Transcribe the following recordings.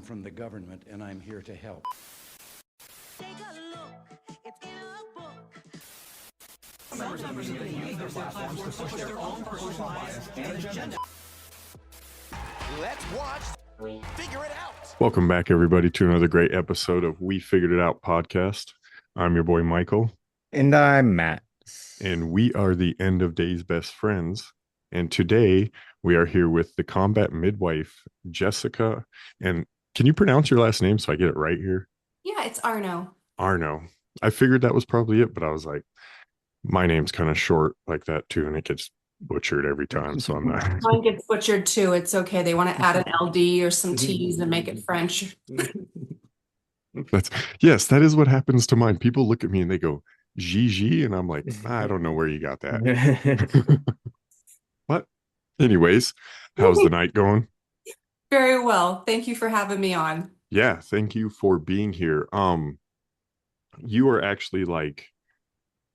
from the government, and I'm here to help. Take a look, it's in a book. Some members of the community use their platforms to push their own personal bias and agenda. Let's watch Figure It Out. Welcome back, everybody, to another great episode of We Figured It Out podcast. I'm your boy, Michael. And I'm Matt. And we are the End of Days best friends. And today we are here with the combat midwife, Jessica. And can you pronounce your last name so I get it right here? Yeah, it's Arno. Arno. I figured that was probably it, but I was like, my name's kind of short like that too, and it gets butchered every time, so I'm not. Mine gets butchered too. It's okay. They want to add an LD or some T's and make it French. Yes, that is what happens to mine. People look at me and they go, Gigi, and I'm like, I don't know where you got that. But anyways, how's the night going? Very well. Thank you for having me on. Yeah, thank you for being here. You are actually like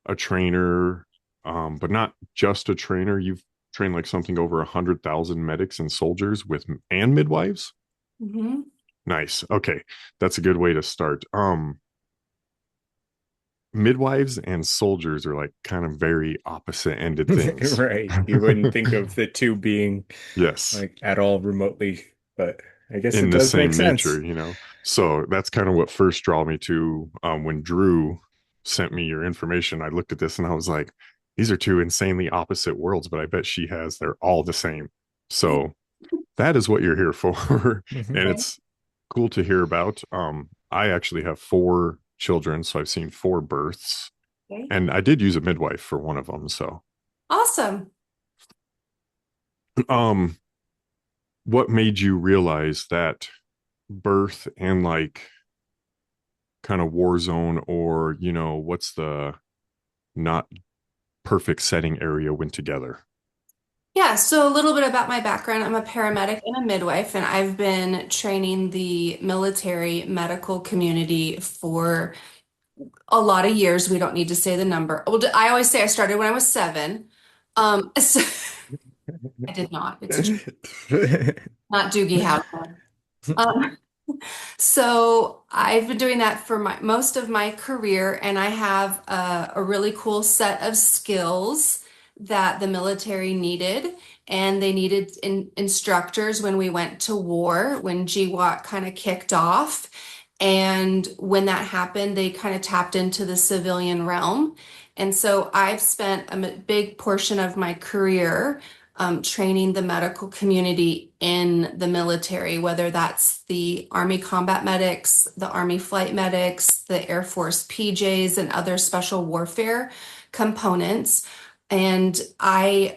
a trainer, but not just a trainer. You've trained like something over 100,000 medics and soldiers and midwives. Mm-hmm. Nice. Okay, that's a good way to start. Midwives and soldiers are like kind of very opposite-ended things. Right. You wouldn't think of the two being Yes, like at all remotely, but I guess in it the does same make sense. nature, you know. So that's kind of what first drew me to when Drew sent me your information. I looked at this and I was like, these are two insanely opposite worlds, but I bet they're all the same. So that is what you're here for. And it's cool to hear about. I actually have 4 children, so I've seen 4 births. Okay. And I did use a midwife for one of them. So Awesome. what made you realize that birth and like kind of war zone, or you know, what's the not perfect setting area went together? Yeah, so a little bit about my background. I'm a paramedic and a midwife, and I've been training the military medical community for a lot of years. We don't need to say the number. Well, I always say I started when I was 7. So I did not. It's not Doogie Howser. So I've been doing that for most of my career, and I have a really cool set of skills that the military needed, and they needed instructors when we went to war, when GWOT kind of kicked off. And when that happened, they kind of tapped into the civilian realm. And so I've spent a big portion of my career training the medical community in the military, whether that's the Army combat medics, the Army flight medics, the Air Force PJs, and other special warfare components. And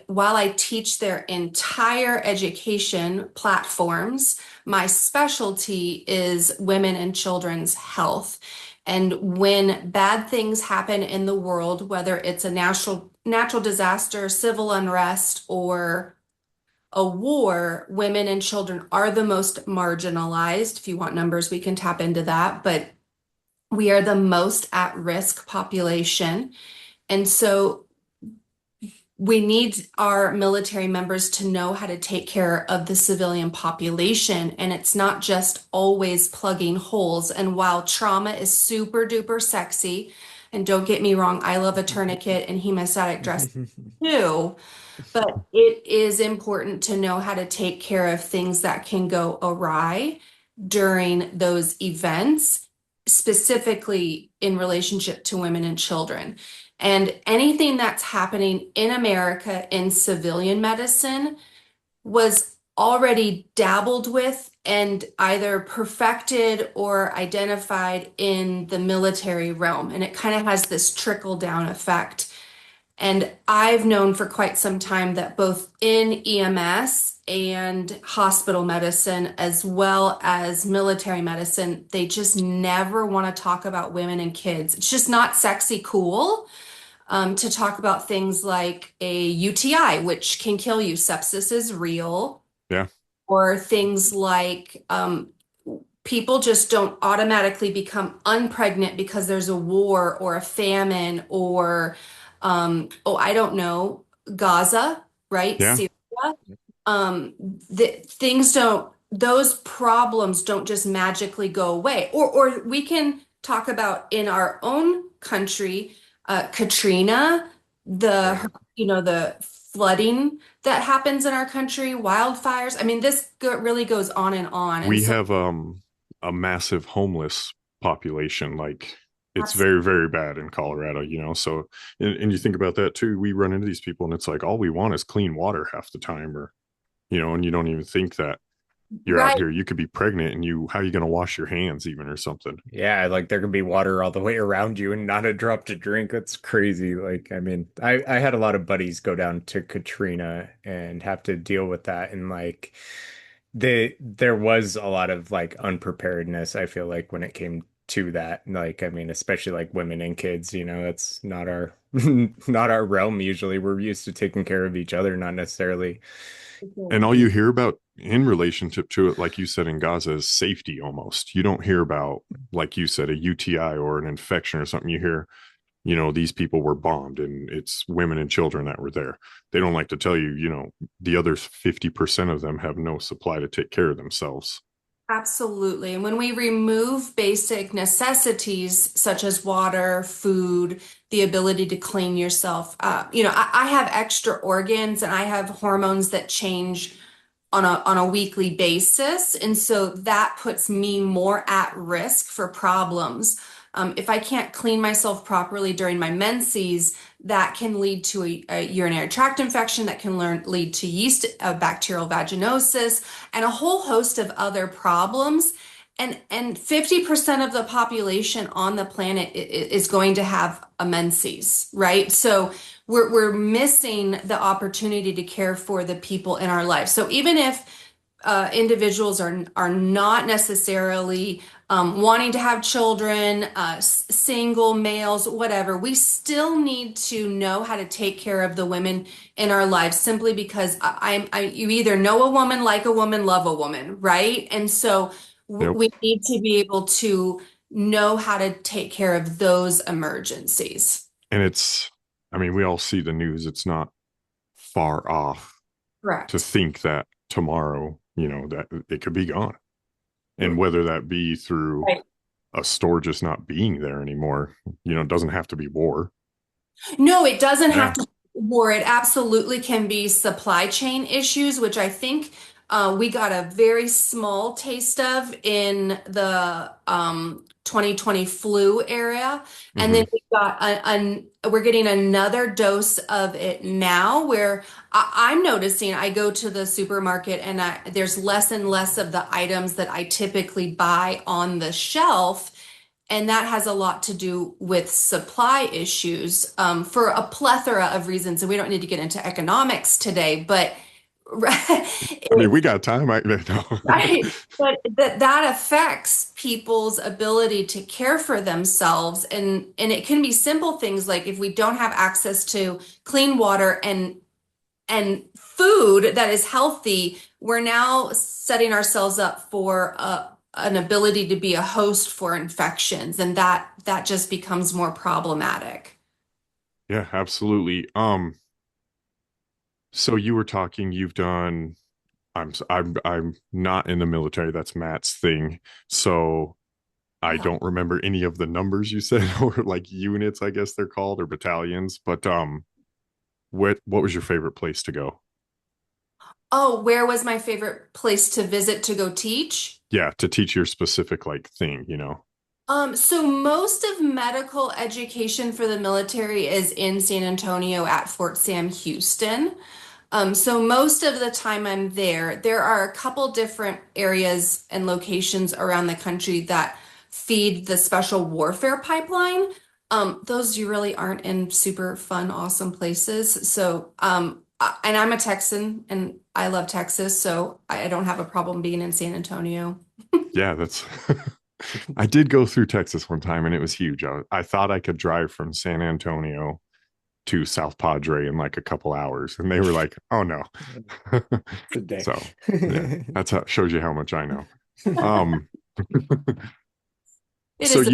while I teach their entire education platforms, my specialty is women and children's health. And when bad things happen in the world, whether it's a natural disaster, civil unrest, or a war, women and children are the most marginalized. If you want numbers, we can tap into that, but we are the most at-risk population. And so we need our military members to know how to take care of the civilian population, and it's not just always plugging holes. And while trauma is super duper sexy, and don't get me wrong, I love a tourniquet and hemostatic dressing too, but it is important to know how to take care of things that can go awry during those events, specifically in relationship to women and children. And anything that's happening in America in civilian medicine was already dabbled with and either perfected or identified in the military realm. And it kind of has this trickle down effect. And I've known for quite some time that both in EMS and hospital medicine, as well as military medicine, they just never want to talk about women and kids. It's just not sexy cool. To talk about things like a UTI, which can kill you. Sepsis is real. Yeah. Or things like people just don't automatically become unpregnant because there's a war or a famine or, I don't know, Gaza, right? Yeah. Syria. Things don't those problems don't just magically go away. Or we can talk about in our own country, Katrina, Right. the flooding that happens in our country, wildfires. I mean, this really goes on and on. And We so, have a massive homeless population. Like it's abs- very, very bad in Colorado, you know. So and you think about that too. We run into these people and it's like all we want is clean water half the time, or you know, and you don't even think that you're out right. here, you could be pregnant and you how are you gonna wash your hands even or something? Yeah, like there could be water all the way around you and not a drop to drink. That's crazy. Like, I mean, I had a lot of buddies go down to Katrina and have to deal with that. And like there was a lot of like unpreparedness, I feel like, when it came to that. Like, I mean, especially like women and kids, you know, that's not our not our realm usually. We're used to taking care of each other, not necessarily. And all you hear about in relationship to it, like you said in Gaza, is safety almost. You don't hear about, like you said, a UTI or an infection or something. You hear, you know, these people were bombed and it's women and children that were there. They don't like to tell you, you know, the other 50% of them have no supply to take care of themselves. Absolutely. And when we remove basic necessities such as water, food, the ability to clean yourself, I have extra organs and I have hormones that change on a weekly basis. And so that puts me more at risk for problems. If I can't clean myself properly during my menses, that can lead to a urinary tract infection, that can lead to yeast, bacterial vaginosis, and a whole host of other problems. And 50% of the population on the planet is going to have a menses, right? So we're missing the opportunity to care for the people in our life. So even if individuals are not necessarily wanting to have children, single males, whatever, we still need to know how to take care of the women in our lives simply because you either know a woman, like a woman, love a woman, right? And so Yep. we need to be able to know how to take care of those emergencies. And it's, I mean, we all see the news. It's not far off to Correct. think that tomorrow, you know, that it could be gone. And whether that be through Right. a store just not being there anymore, you know, it doesn't have to be war. No, it doesn't have Yeah. to be war. It absolutely can be supply chain issues, which I think we got a very small taste of in the 2020 flu area. And then Hmm. we're getting another dose of it now where I'm noticing I go to the supermarket and there's less and less of the items that I typically buy on the shelf. And that has a lot to do with supply issues for a plethora of reasons. And we don't need to get into economics today, but I mean, it, we got time. I no. right, but that affects people's ability to care for themselves. And it can be simple things like if we don't have access to clean water and food that is healthy, we're now setting ourselves up for an ability to be a host for infections, and that just becomes more problematic. Yeah, absolutely. So you were talking, you've done, I'm not in the military. That's Matt's thing. So I Yeah. don't remember any of the numbers you said or like units, I guess they're called, or battalions. But what was your favorite place to go? Oh, where was my favorite place to visit to go teach? Yeah, to teach your specific like thing, you know. So most of medical education for the military is in San Antonio at Fort Sam Houston. So most of the time I'm there. There are a couple different areas and locations around the country that feed the special warfare pipeline. Those you really aren't in super fun, awesome places. So, and I'm a Texan and I love Texas, so I don't have a problem being in San Antonio. Yeah, that's I did go through Texas one time and it was huge. I thought I could drive from San Antonio to South Padre in like a couple hours, and they were like, "Oh no." Today. So yeah, that's how shows you how much I know. Um, It so is.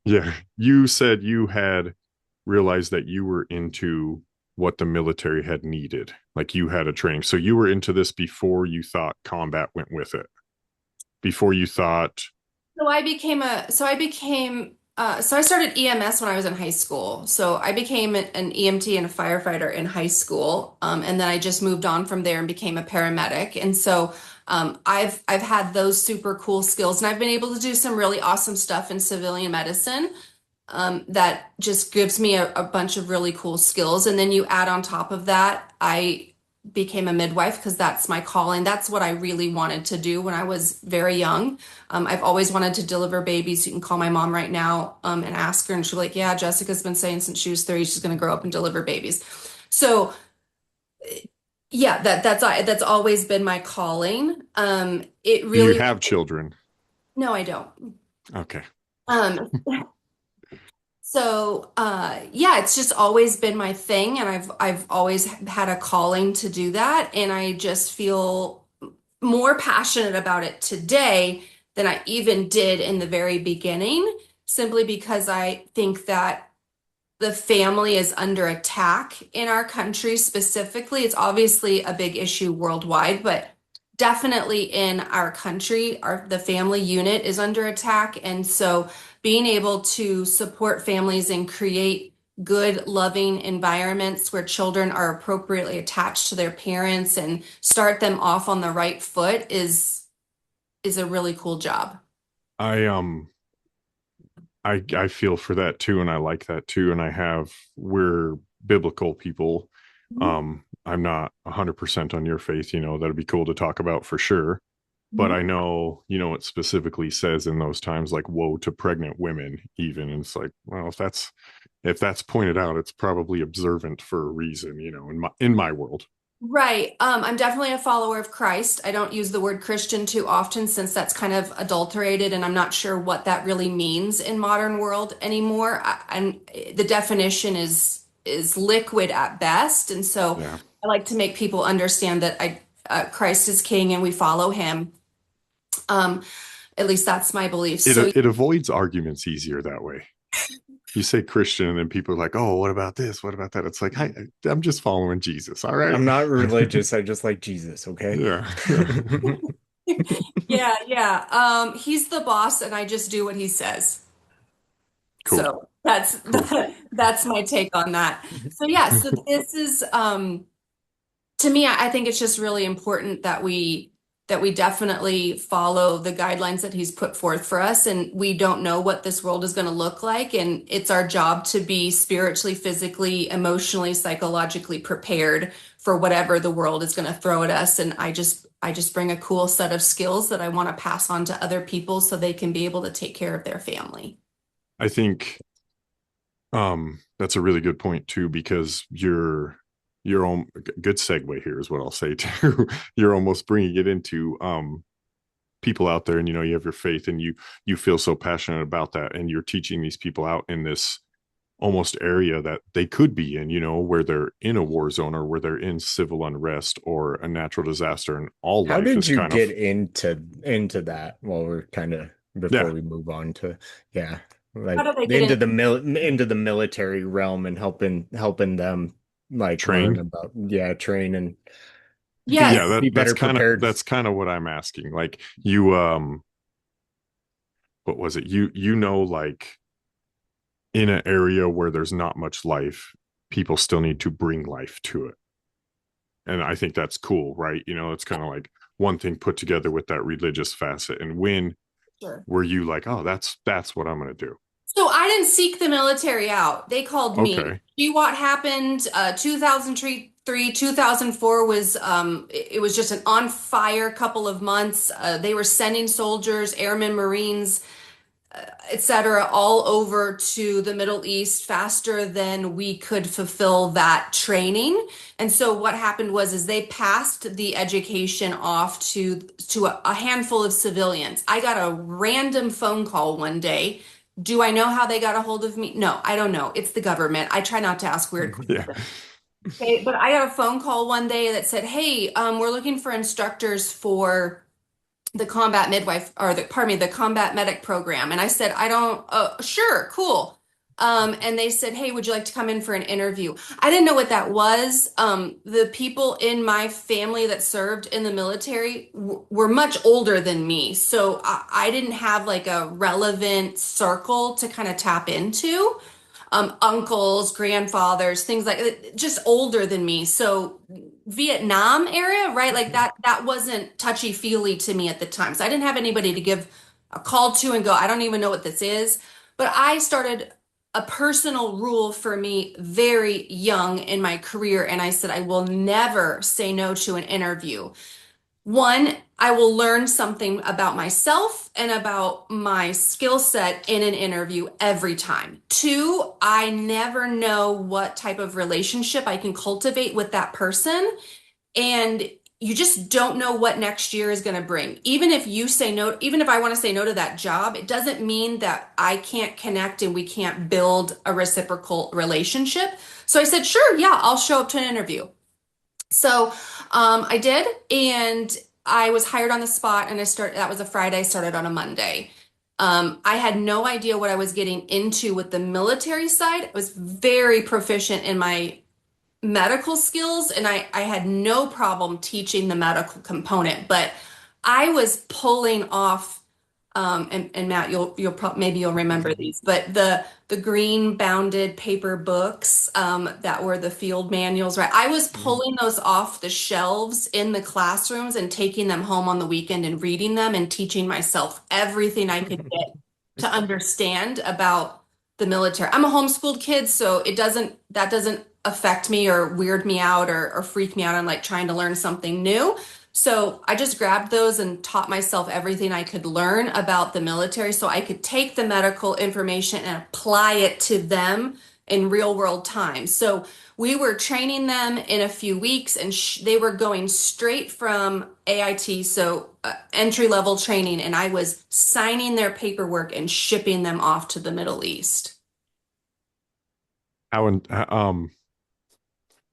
yeah, you said you had realized that you were into what the military had needed, like you had a training. So you were into this before you thought combat went with it. before you thought, So I started EMS when I was in high school. So I became an EMT and a firefighter in high school. And then I just moved on from there and became a paramedic. And so I've had those super cool skills, and I've been able to do some really awesome stuff in civilian medicine that just gives me a bunch of really cool skills. And then you add on top of that, I became a midwife because that's my calling. That's what I really wanted to do when I was very young. I've always wanted to deliver babies. You can call my mom right now and ask her, and she'll be like, yeah, Jessica's been saying since she was 3 she's going to grow up and deliver babies. So yeah, that's always been my calling. It do you really, have children? no, I don't. Okay. Um, So, yeah, it's just always been my thing, and I've always had a calling to do that, and I just feel more passionate about it today than I even did in the very beginning, simply because I think that the family is under attack in our country specifically. It's obviously a big issue worldwide, but definitely in our country, the family unit is under attack. And so being able to support families and create good, loving environments where children are appropriately attached to their parents and start them off on the right foot is a really cool job. I I feel for that too, and I like that too. And we're biblical people. I'm not 100% on your faith, that'd be cool to talk about for sure. But I know, it specifically says in those times, like, woe to pregnant women, even. And it's like, well, if that's pointed out, it's probably observant for a reason, in my world. Right. I'm definitely a follower of Christ. I don't use the word Christian too often since that's kind of adulterated, and I'm not sure what that really means in modern world anymore. And the definition is liquid at best, and so Yeah. I like to make people understand that Christ is King and we follow him. Um, at least that's my belief. It So it avoids arguments easier that way. You say Christian, and then people are like, "Oh, what about this? What about that?" It's like, I'm just following Jesus. All right. I'm not religious. I just like Jesus, okay? Yeah. yeah, yeah. He's the boss, and I just do what he says. Cool. So that's Cool. that's my take on that. So yeah, so this is to me, I think it's just really important that we definitely follow the guidelines that he's put forth for us. And we don't know what this world is going to look like. And it's our job to be spiritually, physically, emotionally, psychologically prepared for whatever the world is going to throw at us. And I just bring a cool set of skills that I want to pass on to other people so they can be able to take care of their family. I think that's a really good point too, because your own good segue here is what I'll say too. You're almost bringing it into people out there, and you have your faith, and you feel so passionate about that, and you're teaching these people out in this almost area that they could be in, where they're in a war zone, or where they're in civil unrest or a natural disaster, and all How life did is you kind get of into that while we're kind of before yeah. we move on to like How do they get into in? into the military realm and helping them like learn Train. about train and be Yeah, Yes. that's better kind of prepared. what I'm asking. Like, you what was it? Like, in an area where there's not much life, people still need to bring life to it. And I think that's cool, right? It's kind of like one thing put together with that religious facet. And when Sure. were you like, oh, that's what I'm going to do? So I didn't seek the military out. They called me. Okay. See what happened, 2003, 2004 was it was just an on fire couple of months. They were sending soldiers, airmen, Marines, etc., all over to the Middle East faster than we could fulfill that training. And so what happened is they passed the education off to a handful of civilians. I got a random phone call one day. Do I know how they got a hold of me? No, I don't know. It's the government. I try not to ask weird Yeah. questions. Okay, but I got a phone call one day that said, "Hey, we're looking for instructors for the combat midwife, or the combat medic program." And I said, "I don't, sure, cool." And they said, "Hey, would you like to come in for an interview?" I didn't know what that was. The people in my family that served in the military were much older than me, so I didn't have like a relevant circle to kind of tap into. Uncles, grandfathers, things like just older than me. So Vietnam area, right? Like that wasn't touchy-feely to me at the time. So I didn't have anybody to give a call to and go, I don't even know what this is. But I started a personal rule for me very young in my career. And I said, I will never say no to an interview. One, I will learn something about myself and about my skill set in an interview every time. Two, I never know what type of relationship I can cultivate with that person. And you just don't know what next year is going to bring. Even if you say no, even if I want to say no to that job, it doesn't mean that I can't connect and we can't build a reciprocal relationship. So I said, sure, yeah, I'll show up to an interview. So I did, and I was hired on the spot, and that was a Friday, I started on a Monday. I had no idea what I was getting into with the military side. I was very proficient in my medical skills, and I had no problem teaching the medical component, but I was pulling off and Matt, maybe you'll remember these, but the green bounded paper books that were the field manuals, right? I was pulling those off the shelves in the classrooms and taking them home on the weekend and reading them and teaching myself everything I could get to understand about the military. I'm a homeschooled kid, so that doesn't affect me or weird me out or freak me out on like trying to learn something new. So I just grabbed those and taught myself everything I could learn about the military so I could take the medical information and apply it to them in real world time. So we were training them in a few weeks, and they were going straight from AIT, so entry level training, and I was signing their paperwork and shipping them off to the Middle East. How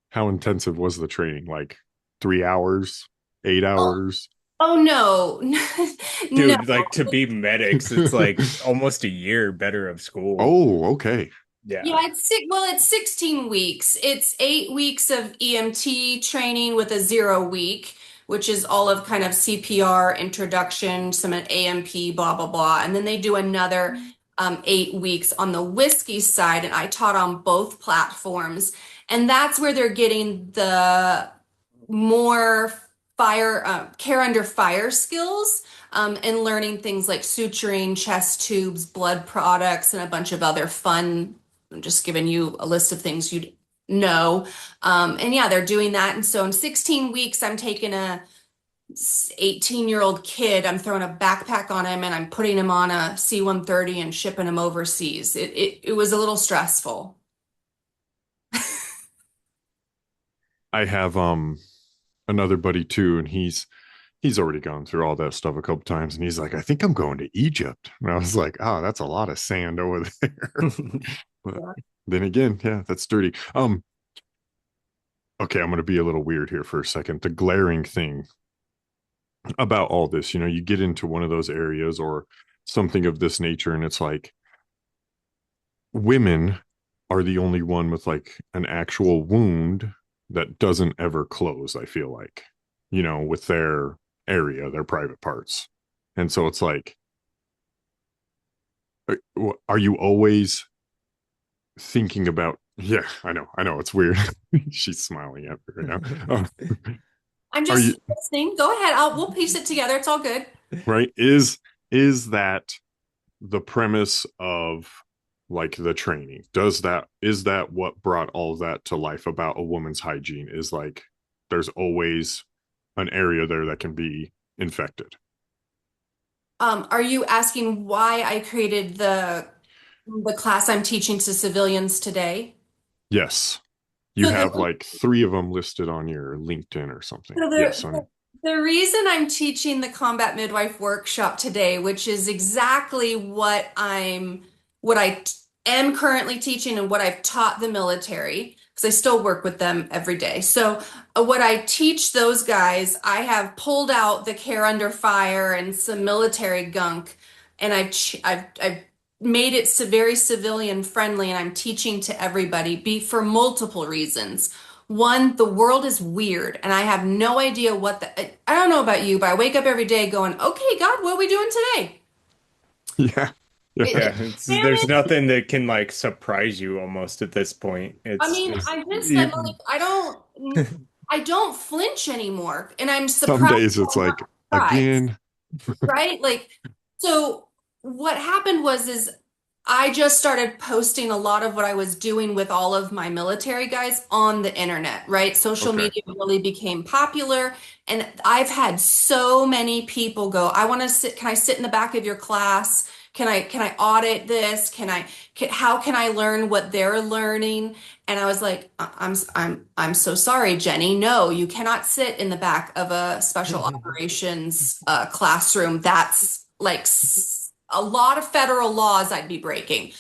how intensive was the training? Like 3 hours, 8 hours? Oh no, no. Dude, like to be medics, it's like almost a year better of school. Oh, okay. Yeah. Yeah, it's 16 weeks. It's 8 weeks of EMT training with a 0 week, which is all of kind of CPR introduction, some AMP, blah, blah, blah. And then they do another 8 weeks on the whiskey side, and I taught on both platforms. And that's where they're getting the more care under fire skills, and learning things like suturing, chest tubes, blood products, and a bunch of other fun. I'm just giving you a list of things you'd know. And yeah, they're doing that. And so in 16 weeks, I'm taking a 18-year-old kid, I'm throwing a backpack on him, and I'm putting him on a C-130 and shipping him overseas. It was a little stressful. I have another buddy too, and he's already gone through all that stuff a couple times, and he's like, I think I'm going to Egypt. And I was like, oh, that's a lot of sand over there. But then again, yeah, that's dirty. Okay, I'm gonna be a little weird here for a second. The glaring thing about all this, you get into one of those areas or something of this nature, and it's like women are the only one with like an actual wound that doesn't ever close, I feel like, with their area, their private parts. And so it's like, are you always thinking about, yeah, I know it's weird. She's smiling at me right now. I'm Are just you listening. Go ahead. We'll piece it together. It's all good. right? Is that the premise of like the training? Is that what brought all of that to life about a woman's hygiene? Is like there's always an area there that can be infected. Are you asking why I created the class I'm teaching to civilians today? Yes. You So have the like 3 of them listed on your LinkedIn or something. So Yes. the reason I'm teaching the combat midwife workshop today, which is exactly what am currently teaching and what I've taught the military, because I still work with them every day. So what I teach those guys, I have pulled out the care under fire and some military gunk, and I've made it very civilian friendly, and I'm teaching to everybody for multiple reasons. One, the world is weird, and I have no idea I don't know about you, but I wake up every day going, okay, God, what are we doing today? Yeah. Yeah. Yeah, there's Famine. nothing that can like surprise you almost at this point. I It's mean, just I'm you, like, I don't flinch anymore, and I'm Some surprised days it's I'm not like, surprised, again. right? Like, so what happened is I just started posting a lot of what I was doing with all of my military guys on the internet, right? Social Okay. media really became popular, and I've had so many people go, I want to sit, can I sit in the back of your class? Can I audit this? How can I learn what they're learning? And I was like, I'm so sorry, Jenny. No, you cannot sit in the back of a special operations classroom. That's like a lot of federal laws I'd be breaking.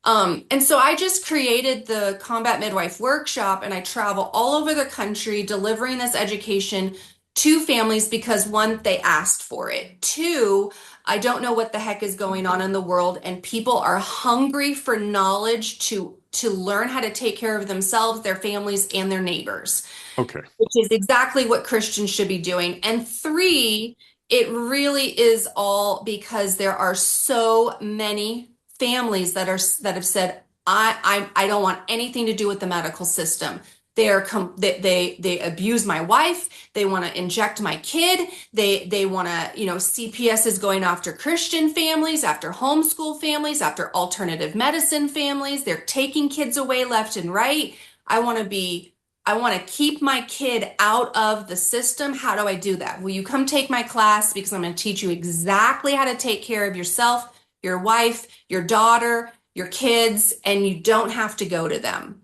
And so I just created the Combat Midwife Workshop, and I travel all over the country delivering this education to families because one, they asked for it. Two, I don't know what the heck is going on in the world, and people are hungry for knowledge to learn how to take care of themselves, their families, and their neighbors, Okay. which is exactly what Christians should be doing. And three, it really is all because there are so many families that have said, I don't want anything to do with the medical system. They abuse my wife. They want to inject my kid. They want to, CPS is going after Christian families, after homeschool families, after alternative medicine families. They're taking kids away left and right. I want to keep my kid out of the system. How do I do that? Will you come take my class? Because I'm going to teach you exactly how to take care of yourself, your wife, your daughter, your kids, and you don't have to go to them.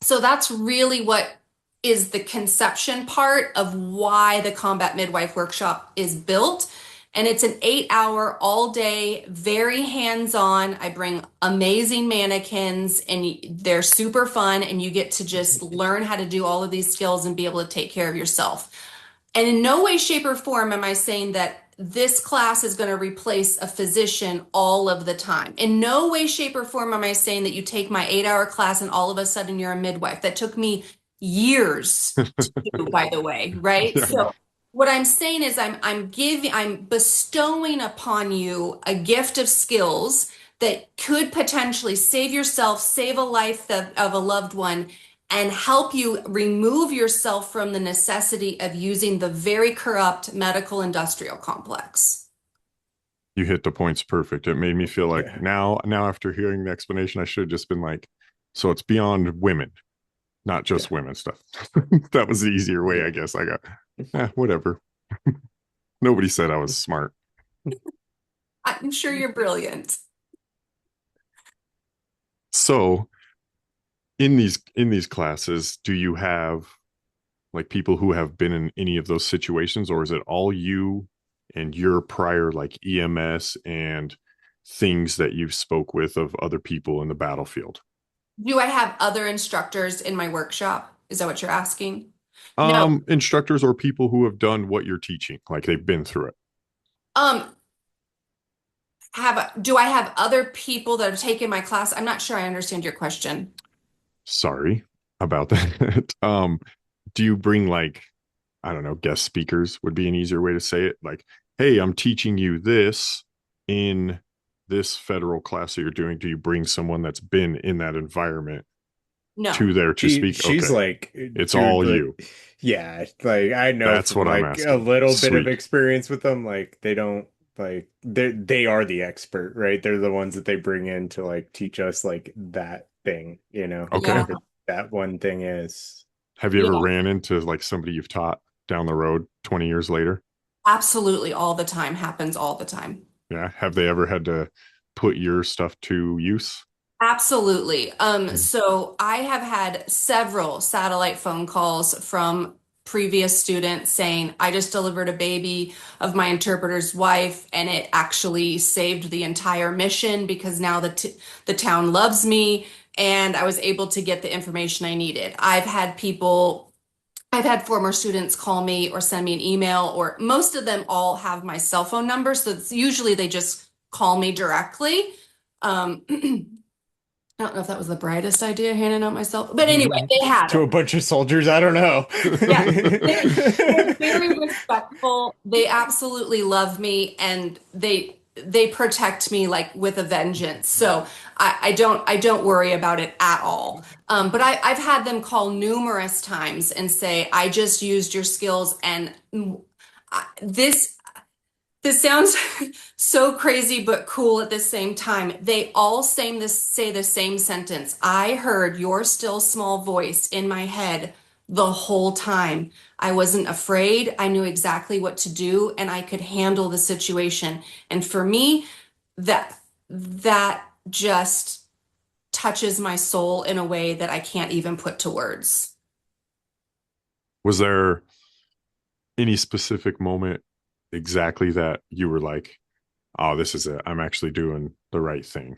So that's really what is the conception part of why the Combat Midwife Workshop is built. And it's an 8-hour, all day, very hands-on. I bring amazing mannequins, and they're super fun, and you get to just learn how to do all of these skills and be able to take care of yourself. And in no way, shape, or form am I saying that this class is going to replace a physician all of the time. In no way, shape, or form am I saying that you take my 8-hour class and all of a sudden you're a midwife. That took me years to do, by the way, right? Yeah. So what I'm saying is I'm bestowing upon you a gift of skills that could potentially save yourself, save a life of a loved one, and help you remove yourself from the necessity of using the very corrupt medical industrial complex. You hit the points perfect. It made me feel like yeah. now after hearing the explanation, I should have just been like, so it's beyond women, not just women stuff. That was the easier way, I guess. I got whatever. Nobody said I was smart. I'm sure you're brilliant. So in these classes, do you have like people who have been in any of those situations, or is it all you and your prior like EMS and things that you've spoke with of other people in the battlefield? Do I have other instructors in my workshop? Is that what you're asking? No. Instructors or people who have done what you're teaching, like they've been through it. Um, do I have other people that have taken my class? I'm not sure I understand your question. Sorry about that. Do you bring like, I don't know, guest speakers would be an easier way to say it. Like, hey, I'm teaching you this in this federal class that you're doing. Do you bring someone that's been in that environment No. to there to speak? She's Okay. like, It's dude, all like, you. Yeah, like I know That's from what I'm like a asking. little bit of Sweet. experience with them. Like they don't like they are the expert, right? They're the ones that they bring in to like teach us like that thing, Okay. Yeah. whatever that one thing is. Have you ever Yeah. ran into like somebody you've taught down the road 20 years later? Absolutely, all the time, happens all the time. Yeah. Have they ever had to put your stuff to use? Absolutely. So I have had several satellite phone calls from previous students saying, I just delivered a baby of my interpreter's wife, and it actually saved the entire mission because now the town loves me, and I was able to get the information I needed. I've had former students call me or send me an email, or most of them all have my cell phone number. So it's usually they just call me directly. I don't know if that was the brightest idea, handing out myself, but anyway, they had To a it. bunch of soldiers. I don't know. Yeah, they're very respectful. They absolutely love me, and they protect me like with a vengeance. So I don't worry about it at all. But I've had them call numerous times and say, I just used your skills, and this this sounds so crazy but cool at the same time. They all say the same sentence. I heard your still small voice in my head the whole time. I wasn't afraid. I knew exactly what to do and I could handle the situation. And for me, that just touches my soul in a way that I can't even put to words. Was there any specific moment exactly that you were like, oh, this is it. I'm actually doing the right thing?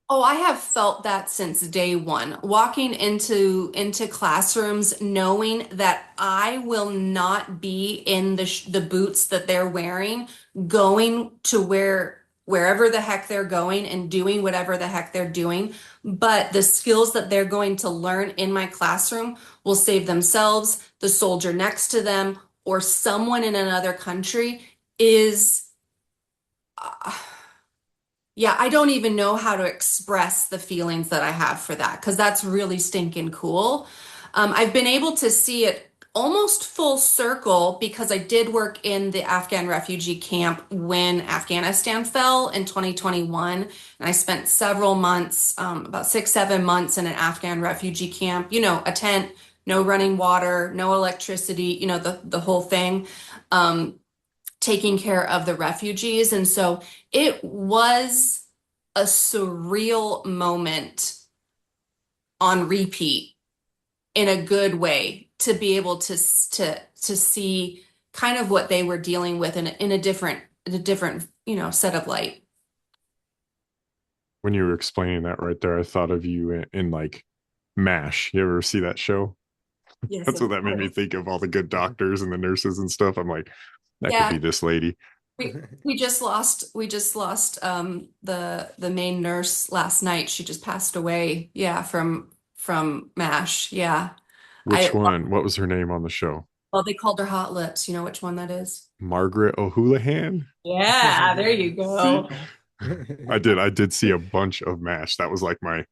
Oh, I have felt that since day one. Walking into classrooms, knowing that I will not be in the boots that they're wearing, going to wherever the heck they're going and doing whatever the heck they're doing. But the skills that they're going to learn in my classroom will save themselves, the soldier next to them, or someone in another country is. Yeah, I don't even know how to express the feelings that I have for that because that's really stinking cool. I've been able to see it almost full circle because I did work in the Afghan refugee camp when Afghanistan fell in 2021. And I spent several months, about 6, 7 months in an Afghan refugee camp, a tent, no running water, no electricity, the whole thing. Um, Taking care of the refugees. And so it was a surreal moment on repeat in a good way to be able to see kind of what they were dealing with in a different, set of light. When you were explaining that right there, I thought of you in like MASH. You ever see that show? Yes, That's what of that made me course. think of, all the good doctors and the nurses and stuff. I'm like, that could Yeah, be this lady. we just lost the main nurse last night. She just passed away. Yeah, from MASH. Yeah. Which one? What was her name on the show? Well, they called her Hot Lips. You know which one that is? Margaret O'Houlihan? Yeah, there you See, go. I did see a bunch of MASH. That was like my,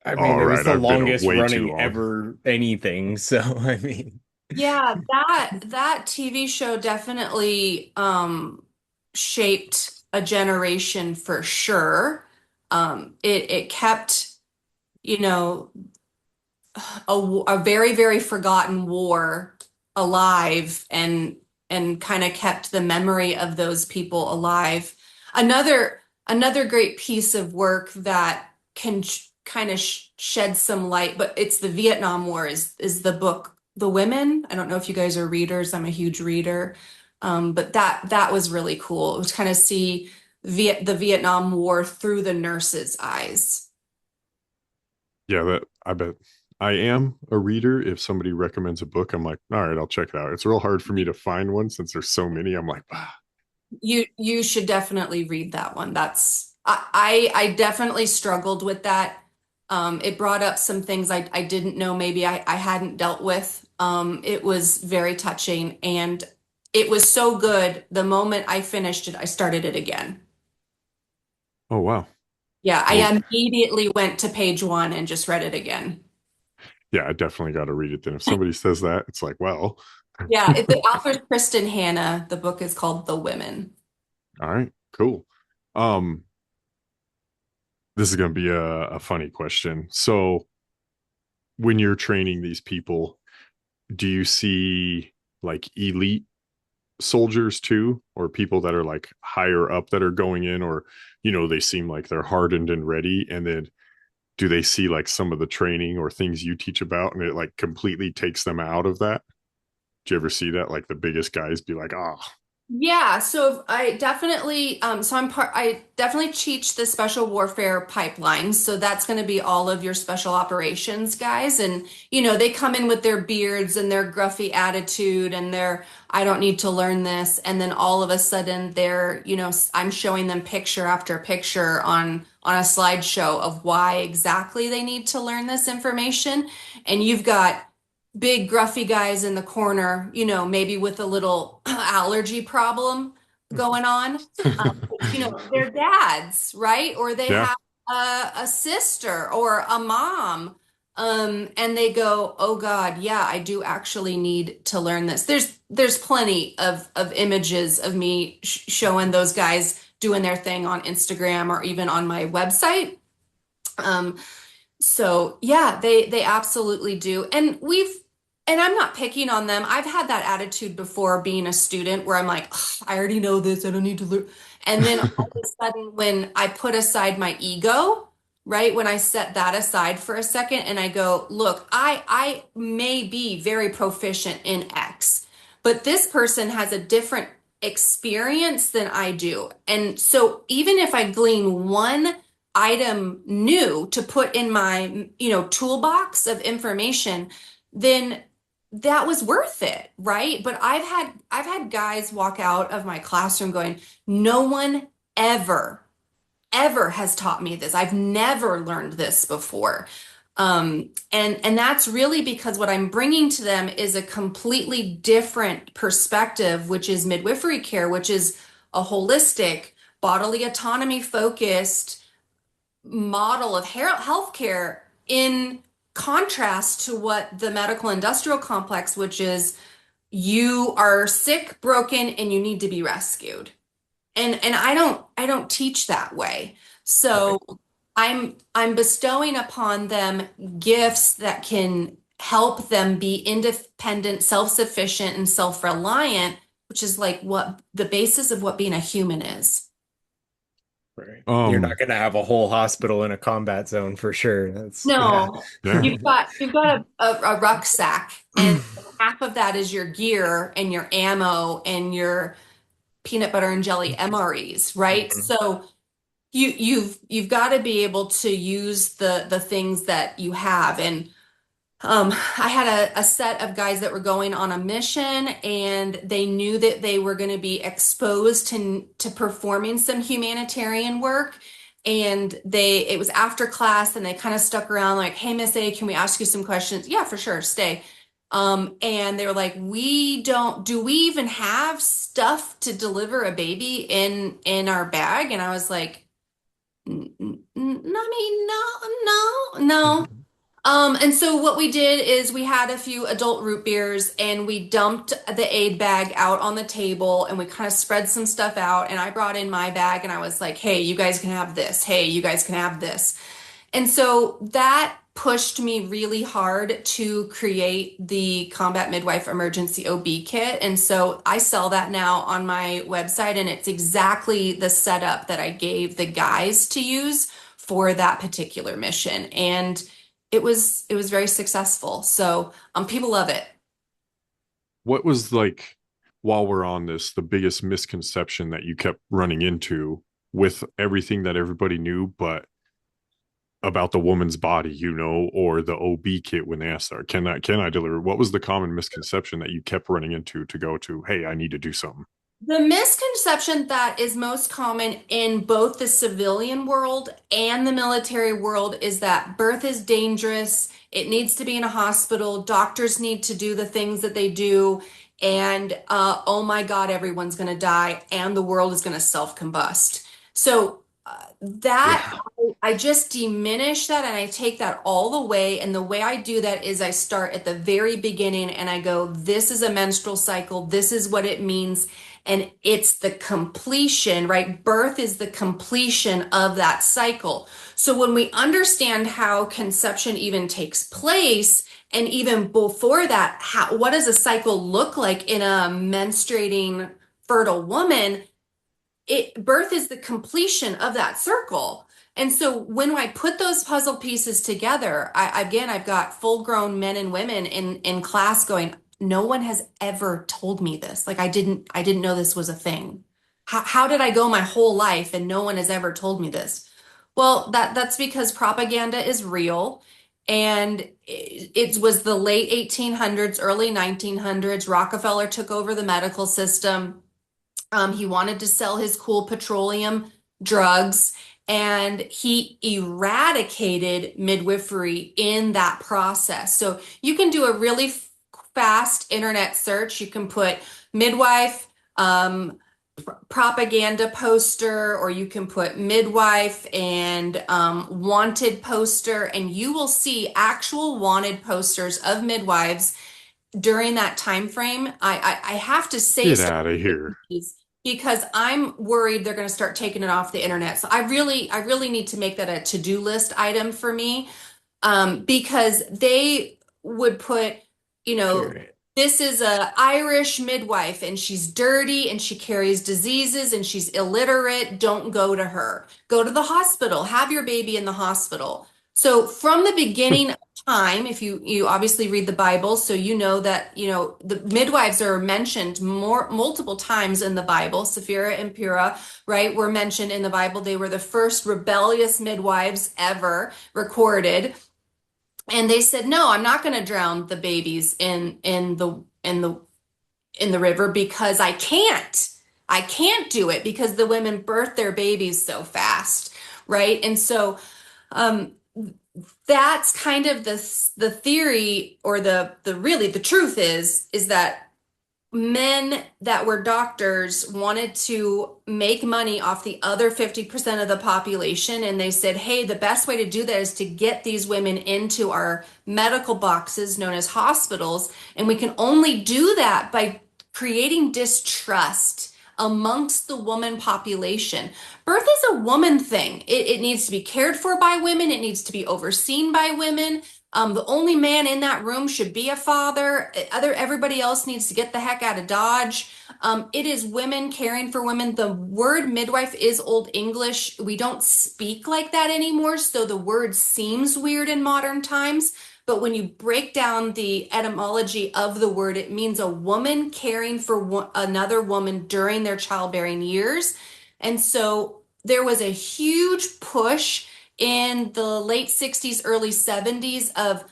I mean, all it was right, the I've been longest way too running long. ever anything. So, I mean, Yeah, that TV show definitely shaped a generation for sure. It kept, you know, a very, very forgotten war alive and kind of kept the memory of those people alive. Another great piece of work that can kind of shed some light, but it's the Vietnam War is the book The Women. I don't know if you guys are readers. I'm a huge reader. But that was really cool. It was kind of see the Vietnam War through the nurses' eyes. Yeah, that I bet I am a reader. If somebody recommends a book, I'm like, all right, I'll check it out. It's real hard for me to find one since there's so many. I'm like, ah. You should definitely read that one. I definitely struggled with that. It brought up some things I didn't know maybe I hadn't dealt with. It was very touching and it was so good. The moment I finished it, I started it again. Oh wow. Yeah, I Well, immediately went to page one and just read it again. yeah, I definitely got to read it then. If somebody says that, it's like, well, Yeah, the author's Kristen Hanna. The book is called The Women. all right, cool. Um, this is gonna be a funny question. So when you're training these people, do you see like elite soldiers too, or people that are like higher up that are going in, or they seem like they're hardened and ready, and then do they see like some of the training or things you teach about and it like completely takes them out of that? Do you ever see that, like the biggest guys be like, ah, oh. Yeah, so I definitely teach the special warfare pipeline. So that's going to be all of your special operations guys. And, they come in with their beards and their gruffy attitude and I don't need to learn this. And then all of a sudden I'm showing them picture after picture on a slideshow of why exactly they need to learn this information. And you've got big gruffy guys in the corner, maybe with a little allergy problem going on. They're dads, right? Or they Yeah. have a sister or a mom. And they go, oh God, yeah, I do actually need to learn this. There's plenty of images of me showing those guys doing their thing on Instagram or even on my website. Um, so yeah, they absolutely do. And I'm not picking on them. I've had that attitude before being a student where I'm like, "Ugh, I already know this. I don't need to learn." And then all of a sudden, when I put aside my ego, right? When I set that aside for a second and I go, look, I may be very proficient in X, but this person has a different experience than I do. And so even if I glean one item new to put in my, toolbox of information, then that was worth it, right? But I've had guys walk out of my classroom going, no one ever, ever has taught me this. I've never learned this before. And that's really because what I'm bringing to them is a completely different perspective, which is midwifery care, which is a holistic, bodily autonomy focused model of healthcare in contrast to what the medical industrial complex, which is you are sick, broken, and you need to be rescued. And I don't teach that way. Right. So I'm bestowing upon them gifts that can help them be independent, self-sufficient, and self-reliant, which is like what the basis of what being a human is. Right. You're not Um, going to have a whole hospital in a combat zone for sure. That's, yeah. No, yeah. you've got a rucksack, and half of that is your gear and your ammo and your peanut butter and jelly MREs, right? Mhm. So you've got to be able to use the things that you have. And I had a set of guys that were going on a mission, and they knew that they were going to be exposed to performing some humanitarian work. And it was after class, and they kind of stuck around, like, "Hey, Miss A, can we ask you some questions?" "Yeah, for sure, stay." And they were like, Do we even have stuff to deliver a baby in our bag?" And I was like, I mean, no, no, no." And so what we did is we had a few adult root beers and we dumped the aid bag out on the table and we kind of spread some stuff out. And I brought in my bag and I was like, "Hey, you guys can have this. Hey, you guys can have this." And so that pushed me really hard to create the Combat Midwife Emergency OB kit. And so I sell that now on my website, and it's exactly the setup that I gave the guys to use for that particular mission. And it was very successful. So people love it. What was like, while we're on this, the biggest misconception that you kept running into with everything that everybody knew, but about the woman's body, or the OB kit when they asked her, can I deliver? What was the common misconception that you kept running into to go to, hey, I need to do something? The misconception that is most common in both the civilian world and the military world is that birth is dangerous. It needs to be in a hospital. Doctors need to do the things that they do. And oh my God, everyone's going to die and the world is going to self-combust. So that Yeah. I just diminish that and I take that all the way. And the way I do that is I start at the very beginning and I go, this is a menstrual cycle. This is what it means. And it's the completion, right? Birth is the completion of that cycle. So when we understand how conception even takes place, and even before that, what does a cycle look like in a menstruating fertile woman? Birth is the completion of that circle. And so when I put those puzzle pieces together, I've got full grown men and women in class going, no one has ever told me this. Like I didn't know this was a thing. How did I go my whole life and no one has ever told me this? Well, that's because propaganda is real. And it was the late 1800s, early 1900s. Rockefeller took over the medical system. He wanted to sell his cool petroleum drugs, and he eradicated midwifery in that process. So you can do a really fast internet search. You can put midwife, propaganda poster, or you can put midwife and wanted poster, and you will see actual wanted posters of midwives during that time frame. I have to say Get so, out of here. because I'm worried they're going to start taking it off the internet. So I really need to make that a to-do list item for me, because they would put, you know, Period. this is a Irish midwife and she's dirty and she carries diseases and she's illiterate. Don't go to her. Go to the hospital. Have your baby in the hospital. So from the beginning of time, if you obviously read the Bible, so you know that, you know, the midwives are mentioned multiple times in the Bible. Sapphira and Pura, right, were mentioned in the Bible. They were the first rebellious midwives ever recorded. And they said, "No, I'm not going to drown the babies in the river because I can't. I can't do it because the women birth their babies so fast." Right? And so that's kind of the theory, or the really the truth is that men that were doctors wanted to make money off the other 50% of the population. And they said, hey, the best way to do that is to get these women into our medical boxes known as hospitals. And we can only do that by creating distrust amongst the woman population. Birth is a woman thing. It needs to be cared for by women. It needs to be overseen by women. The only man in that room should be a father. Everybody else needs to get the heck out of Dodge. It is women caring for women. The word midwife is Old English. We don't speak like that anymore, so the word seems weird in modern times. But when you break down the etymology of the word, it means a woman caring for another woman during their childbearing years. And so there was a huge push in the late 60s, early 70s of,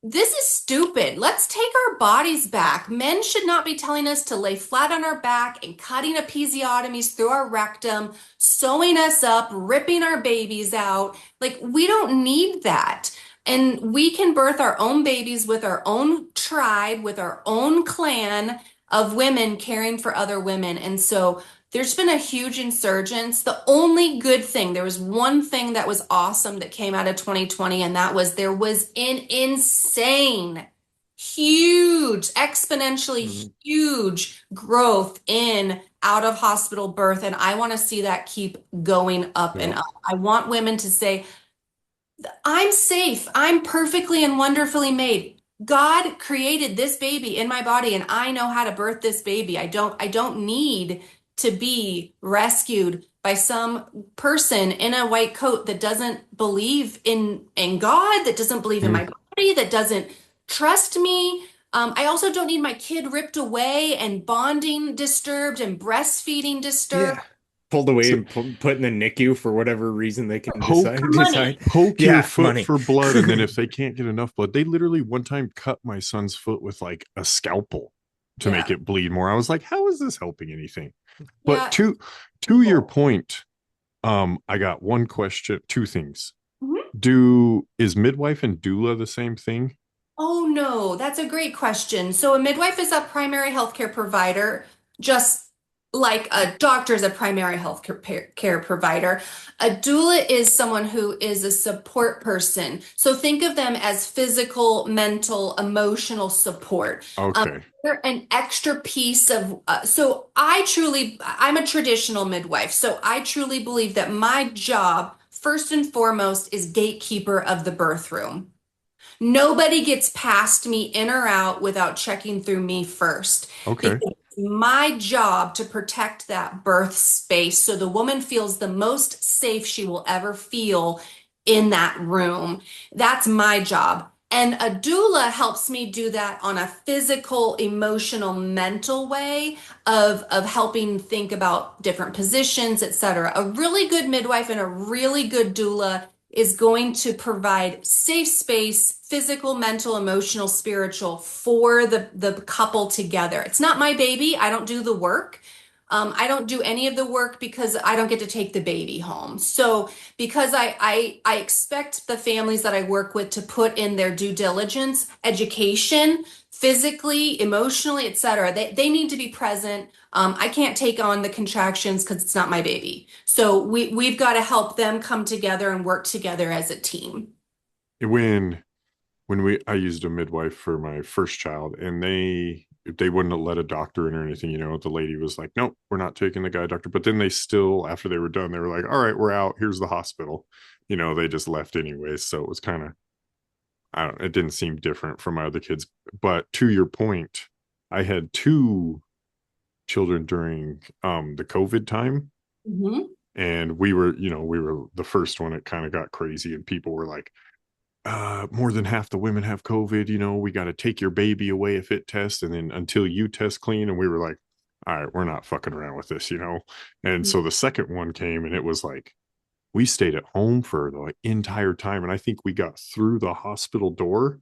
this is stupid. Let's take our bodies back. Men should not be telling us to lay flat on our back and cutting episiotomies through our rectum, sewing us up, ripping our babies out. Like, we don't need that. And we can birth our own babies with our own tribe, with our own clan of women caring for other women. And so there's been a huge insurgence. The only good thing, there was one thing that was awesome that came out of 2020, and that was there was an insane, huge, exponentially huge growth in out of hospital birth. And I want to see that keep going up and up. I want women to say, I'm safe. I'm perfectly and wonderfully made. God created this baby in my body and I know how to birth this baby. I don't need to be rescued by some person in a white coat that doesn't believe in God, that doesn't believe in my body, that doesn't trust me. I also don't need my kid ripped away and bonding disturbed and breastfeeding disturbed. Yeah. Pulled away and put in the NICU for whatever reason they can Poke decide. your foot money. for blood, and then if they can't get enough blood, they literally one time cut my son's foot with like a scalpel to make it bleed more. I was like, how is this helping anything? But to your point, I got one question, two things. Is midwife and doula the same thing? Oh no, that's a great question. So a midwife is a primary healthcare provider, just like a doctor is a primary health care provider. A doula is someone who is a support person. So think of them as physical, mental, emotional support. Okay. They're an extra piece of, I'm a traditional midwife. So I truly believe that my job, first and foremost, is gatekeeper of the birth room. Nobody gets past me in or out without checking through me first. Okay. Because it's my job to protect that birth space so the woman feels the most safe she will ever feel in that room. That's my job. And a doula helps me do that on a physical, emotional, mental way of helping think about different positions, etc. A really good midwife and a really good doula is going to provide safe space, physical, mental, emotional, spiritual for the couple together. It's not my baby. I don't do the work. I don't do any of the work because I don't get to take the baby home. So because I expect the families that I work with to put in their due diligence, education, physically, emotionally, etc. They need to be present. I can't take on the contractions because it's not my baby. So we've got to help them come together and work together as a team. when I used a midwife for my first child, and they wouldn't let a doctor in or anything. The lady was like, nope, we're not taking the guy doctor. But then they still, after they were done, they were like, all right, we're out, here's the hospital. They just left anyways. So it was kind of, I don't, it didn't seem different from my other kids. But to your point, I had two children during the COVID time, Mhm. and we were the first one. It kind of got crazy, and people were like, more than half the women have COVID, we got to take your baby away if it tests, and then until you test clean. And we were like, all right, we're not fucking around with this. And so the second one came, and it was like, we stayed at home for the entire time. And I think we got through the hospital door,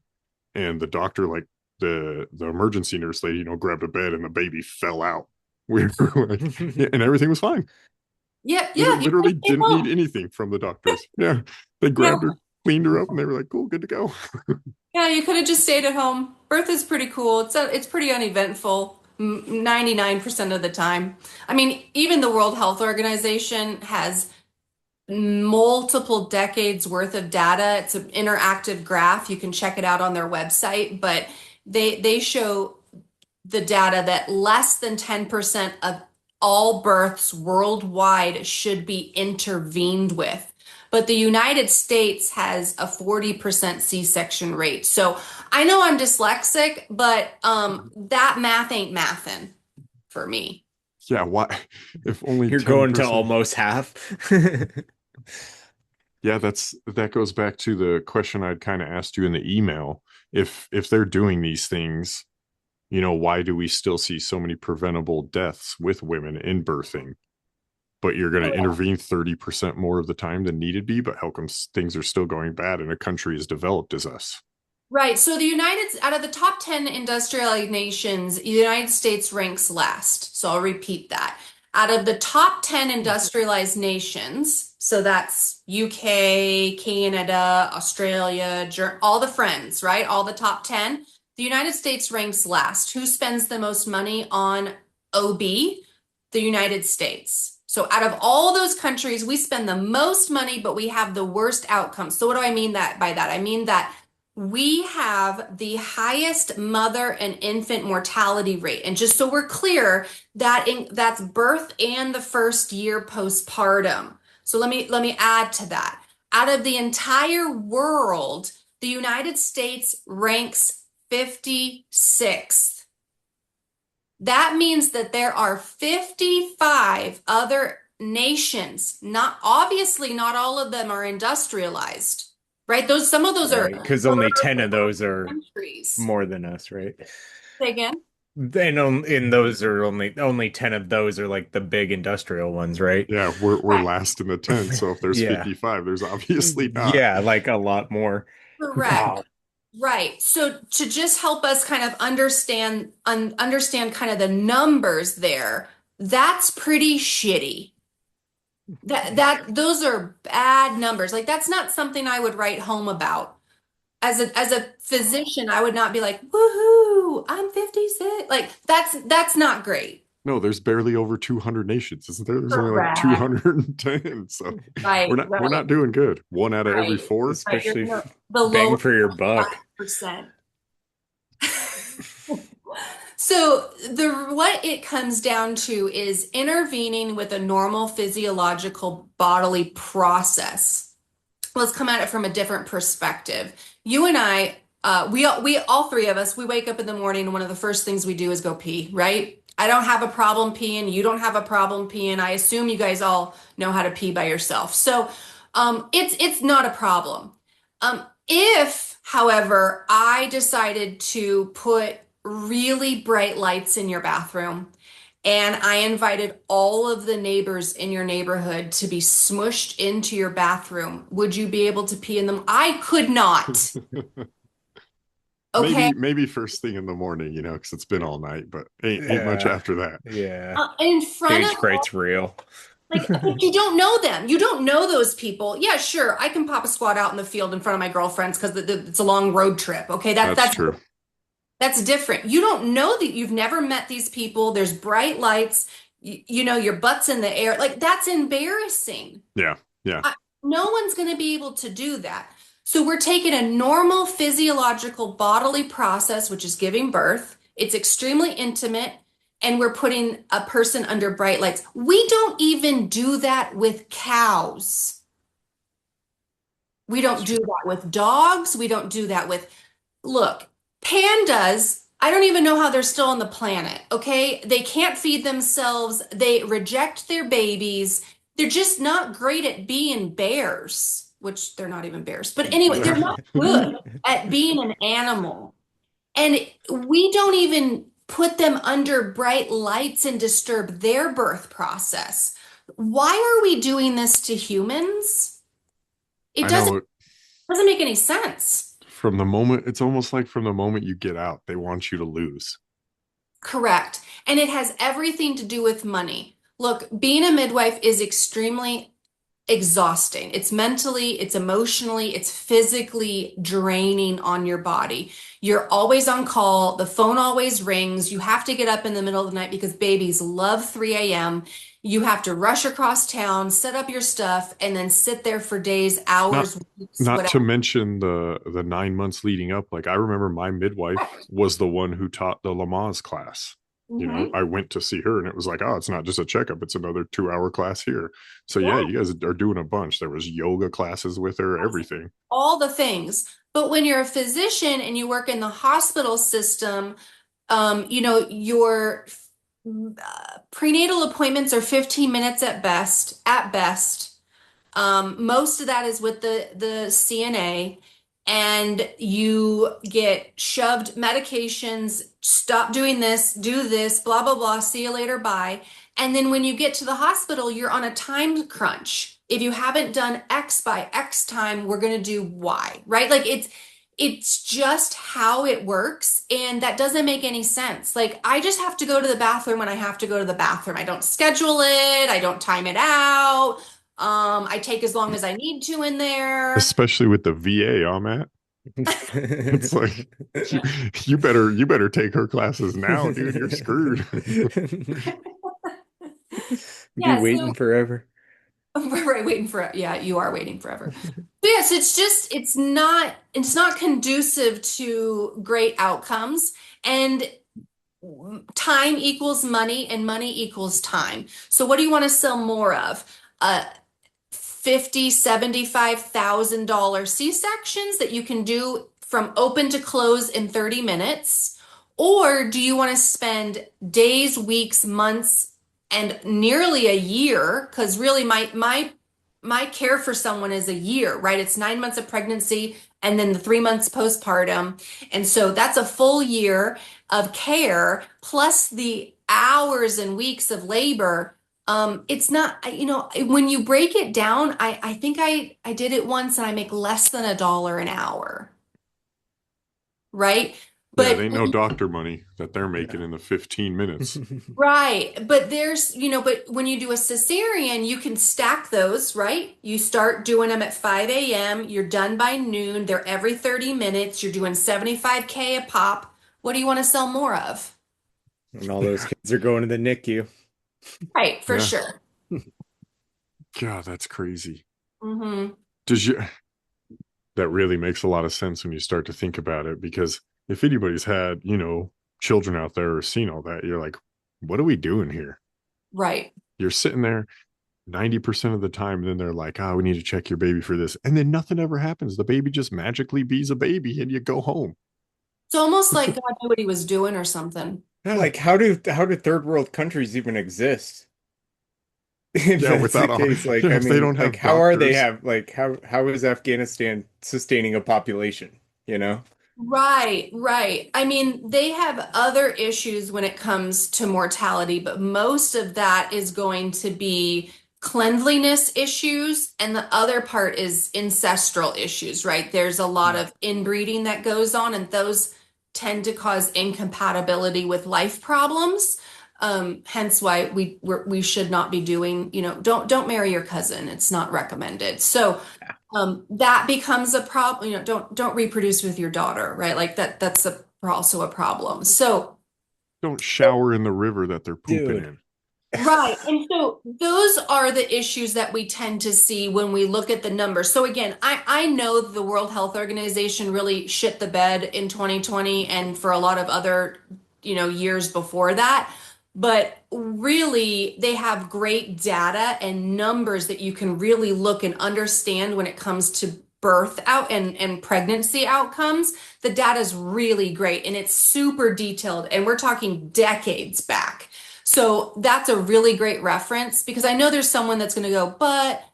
and the doctor, like the emergency nurse lady, grabbed a bed, and the baby fell out. We were like, yeah, and everything was fine. Yeah, yeah, you Literally can stay didn't need home. anything from the doctors. Yeah. They Yeah, grabbed her, cleaned her up, and they were like, cool, good to go. yeah, you could have just stayed at home. Birth is pretty cool. It's pretty uneventful 99% of the time. I mean, even the World Health Organization has multiple decades worth of data. It's an interactive graph. You can check it out on their website, but they show the data that less than 10% of all births worldwide should be intervened with. But the United States has a 40% C-section rate. So I know I'm dyslexic, but that math ain't mathin' for me. Yeah, why? If only You're 10%. going to almost half. Yeah, that goes back to the question I'd kind of asked you in the email. If they're doing these things, why do we still see so many preventable deaths with women in birthing? But you're going to intervene 30% more of the time than needed be. But how come things are still going bad in a country as developed as us? Right. So out of the top 10 industrialized nations, the United States ranks last. So I'll repeat that. Out of the top 10 industrialized nations, so that's UK, Canada, Australia, all the friends, right? All the top 10. The United States ranks last. Who spends the most money on OB? The United States. So out of all those countries, we spend the most money, but we have the worst outcomes. So what do I mean by that? I mean that we have the highest mother and infant mortality rate. And just so we're clear, that's birth and the first year postpartum. So let me add to that. Out of the entire world, the United States ranks 56th. That means that there are 55 other nations. Not obviously, not all of them are industrialized. Right? Some of those are Because only 10 of those are countries. more than us, right? Say again? Then in those are only 10 of those are like the big industrial ones, right? Yeah, we're last in the 10. So if there's Yeah. 55, there's obviously not. Yeah, like a lot more. Correct. Wow. Right. So to just help us kind of understand kind of the numbers there, that's pretty shitty. Those are bad numbers. Like that's not something I would write home about. As a physician, I would not be like, woohoo, I'm 56. Like that's not great. No, there's barely over 200 nations, isn't there? There's only like Correct. 210. So Right, we're not doing good. One out of every right. four. Especially The bang low for your buck. 5%. So what it comes down to is intervening with a normal physiological bodily process. Let's come at it from a different perspective. You and I, we all three of us, we wake up in the morning and one of the first things we do is go pee, right? I don't have a problem peeing. You don't have a problem peeing. I assume you guys all know how to pee by yourself. So it's not a problem. If, However, I decided to put really bright lights in your bathroom. And I invited all of the neighbors in your neighborhood to be smushed into your bathroom. Would you be able to pee in them? I could not. Okay. Maybe first thing in the morning, because it's been all night, but ain't much Yeah. after that. Yeah. In front Stage of fright's real. but you don't know them. You don't know those people. Yeah, sure. I can pop a squat out in the field in front of my girlfriends because it's a long road trip. Okay, That's true. that's different. You don't know that you've never met these people. There's bright lights. Your butt's in the air. Like that's embarrassing. Yeah. Yeah. No one's going to be able to do that. So we're taking a normal physiological bodily process, which is giving birth. It's extremely intimate, and we're putting a person under bright lights. We don't even do that with cows. We don't do that with dogs. We don't do that with, look, pandas. I don't even know how they're still on the planet. Okay. They can't feed themselves. They reject their babies. They're just not great at being bears, which they're not even bears. But anyway, they're not good at being an animal. And we don't even put them under bright lights and disturb their birth process. Why are we doing this to humans? It I doesn't know doesn't make any sense. it's almost like from the moment you get out, they want you to lose. Correct. And it has everything to do with money. Look, being a midwife is extremely exhausting. It's mentally, it's emotionally, it's physically draining on your body. You're always on call. The phone always rings. You have to get up in the middle of the night because babies love 3 a.m. You have to rush across town, set up your stuff, and then sit there for days, hours, weeks, Not to whatever. mention the 9 months leading up. Like I remember my midwife was the one who taught the Lamaze class. Mhm. I went to see her and it was like, oh, it's not just a checkup, it's another 2 hour class here. So yeah, Yeah. you guys are doing a bunch. There was yoga classes with her, everything. All the things. But when you're a physician and you work in the hospital system, your prenatal appointments are 15 minutes at best, at best. Most of that is with the CNA, and you get shoved medications, stop doing this, do this, blah, blah, blah, see you later, bye. And then when you get to the hospital, you're on a time crunch. If you haven't done X by X time, we're going to do Y, right? Like it's just how it works, and that doesn't make any sense. Like I just have to go to the bathroom when I have to go to the bathroom. I don't schedule it, I don't time it out. I take as long as I need to in there. Especially with the VA, Matt. It's like you better take her classes now, dude. You're screwed. Be Yeah, waiting so forever. right, waiting for yeah, you are waiting forever. But yes, it's not conducive to great outcomes, and time equals money and money equals time. So what do you want to sell more of? 50, $75,000 C-sections that you can do from open to close in 30 minutes? Or do you want to spend days, weeks, months, and nearly a year? Because really my care for someone is a year, right? It's 9 months of pregnancy and then the 3 months postpartum. And so that's a full year of care plus the hours and weeks of labor. It's not, when you break it down, I think I did it once and I make less than $1 an hour, right? Yeah, it But ain't no doctor money that they're making in the 15 minutes. right, but but when you do a cesarean, you can stack those, right? You start doing them at 5 a.m., you're done by noon, they're every 30 minutes, you're doing 75K a pop. What do you want to sell more of? And all those kids are going to the NICU. Right, for Yeah. sure. God, that's crazy. Hmm. Does you That really makes a lot of sense when you start to think about it, because if anybody's had, children out there or seen all that, you're like, what are we doing here? Right. You're sitting there 90% of the time, and then they're like, we need to check your baby for this. And then nothing ever happens. The baby just magically bees a baby and you go home. It's almost like God knew what he was doing or something. Yeah. Like, how do third world countries even exist? If Yeah, that's without the case, like, yeah, I if they mean, don't have like, how are they doctors. how is Afghanistan sustaining a population? you know? Right, right. I mean, they have other issues when it comes to mortality, but most of that is going to be cleanliness issues, and the other part is ancestral issues, right? There's a lot of inbreeding that goes on, and those tend to cause incompatibility with life problems. Hence why we should not be doing, don't marry your cousin. It's not recommended. So that becomes a problem. Don't reproduce with your daughter, right? Like that's also a problem. So, Don't shower in the river that they're pooping Dude. in. right. And so those are the issues that we tend to see when we look at the numbers. So again, I know the World Health Organization really shit the bed in 2020 and for a lot of other, years before that. But really, they have great data and numbers that you can really look and understand when it comes to birth out and pregnancy outcomes. The data is really great and it's super detailed, and we're talking decades back. So that's a really great reference because I know there's someone that's going to go, but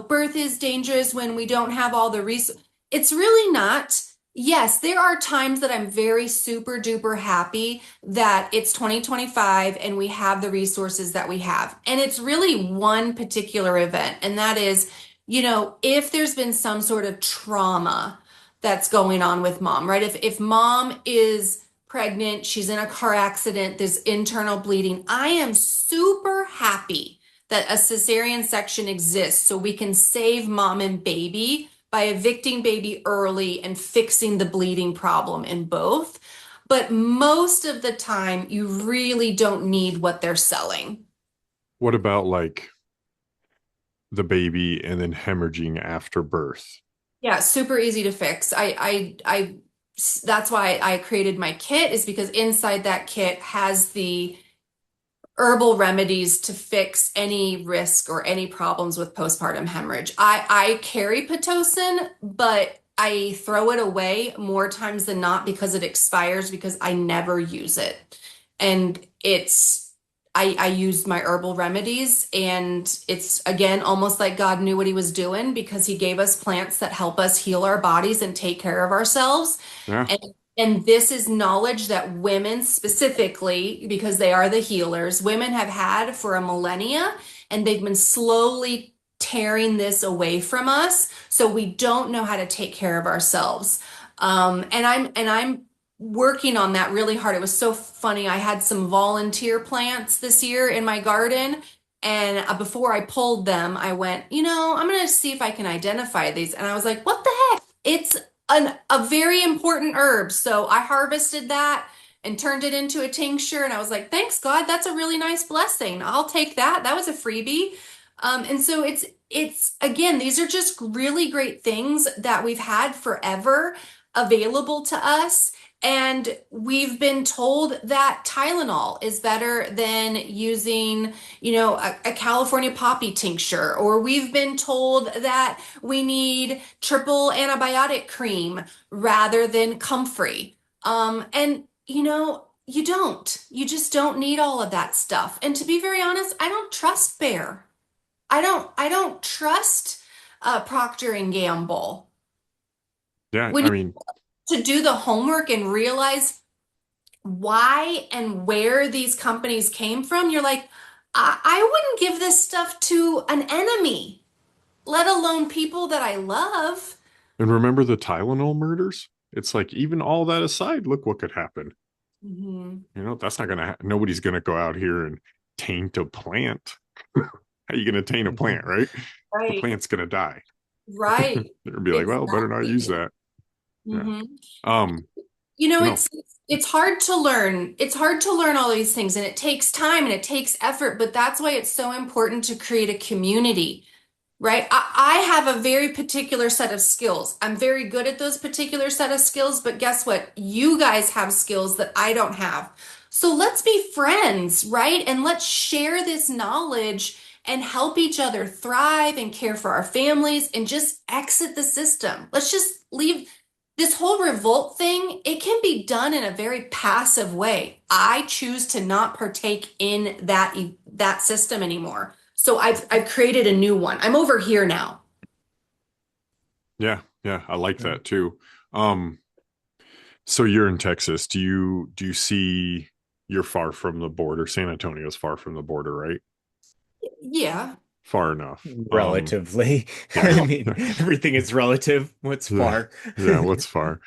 birth is dangerous when we don't have all the resources. It's really not. Yes, there are times that I'm very super duper happy that it's 2025 and we have the resources that we have. And it's really one particular event, and that is, if there's been some sort of trauma that's going on with mom, right? If mom is pregnant, she's in a car accident, there's internal bleeding, I am super happy that a cesarean section exists so we can save mom and baby by evicting baby early and fixing the bleeding problem in both. But most of the time, you really don't need what they're selling. What about like the baby and then hemorrhaging after birth? Yeah, super easy to fix. That's why I created my kit, is because inside that kit has the herbal remedies to fix any risk or any problems with postpartum hemorrhage. I carry Pitocin, but I throw it away more times than not because it expires because I never use it. And I used my herbal remedies, and it's again almost like God knew what he was doing because he gave us plants that help us heal our bodies and take care of ourselves. Yeah. And this is knowledge that women specifically, because they are the healers, women have had for a millennia, and they've been slowly tearing this away from us. So we don't know how to take care of ourselves. And I'm working on that really hard. It was so funny. I had some volunteer plants this year in my garden. And before I pulled them, I went, I'm going to see if I can identify these. And I was like, what the heck? It's a very important herb. So I harvested that and turned it into a tincture. And I was like, thanks, God. That's a really nice blessing. I'll take that. That was a freebie. And so it's again, these are just really great things that we've had forever available to us. And we've been told that Tylenol is better than using, a California poppy tincture, or we've been told that we need triple antibiotic cream rather than comfrey. And you don't. You just don't need all of that stuff. And to be very honest, I don't trust Bayer. I don't trust Procter and Gamble. Yeah. When I you mean, to do the homework and realize why and where these companies came from, you're like, I wouldn't give this stuff to an enemy, let alone people that I love. and remember the Tylenol murders? It's like, even all that aside, look what could happen. Mhm. That's not gonna. Nobody's gonna go out here and taint a plant. How are you gonna taint a plant, right? The Right, plant's gonna die. right. They're gonna be like, well, better not use Exactly. that. Yeah. hmm Um. You know, You know. it's hard to learn. It's hard to learn all these things, and it takes time and it takes effort, but that's why it's so important to create a community. Right? I have a very particular set of skills. I'm very good at those particular set of skills, but guess what? You guys have skills that I don't have. So let's be friends, right? And let's share this knowledge and help each other thrive and care for our families and just exit the system. Let's just leave this whole revolt thing. It can be done in a very passive way. I choose to not partake in that system anymore. So I've created a new one. I'm over here now. Yeah. Yeah. I like that too. Um, so you're in Texas. Do you see you're far from the border? San Antonio's far from the border, right? Yeah. Far enough. Relatively. Yeah. I mean, everything is relative. What's Yeah. far? Yeah, what's far?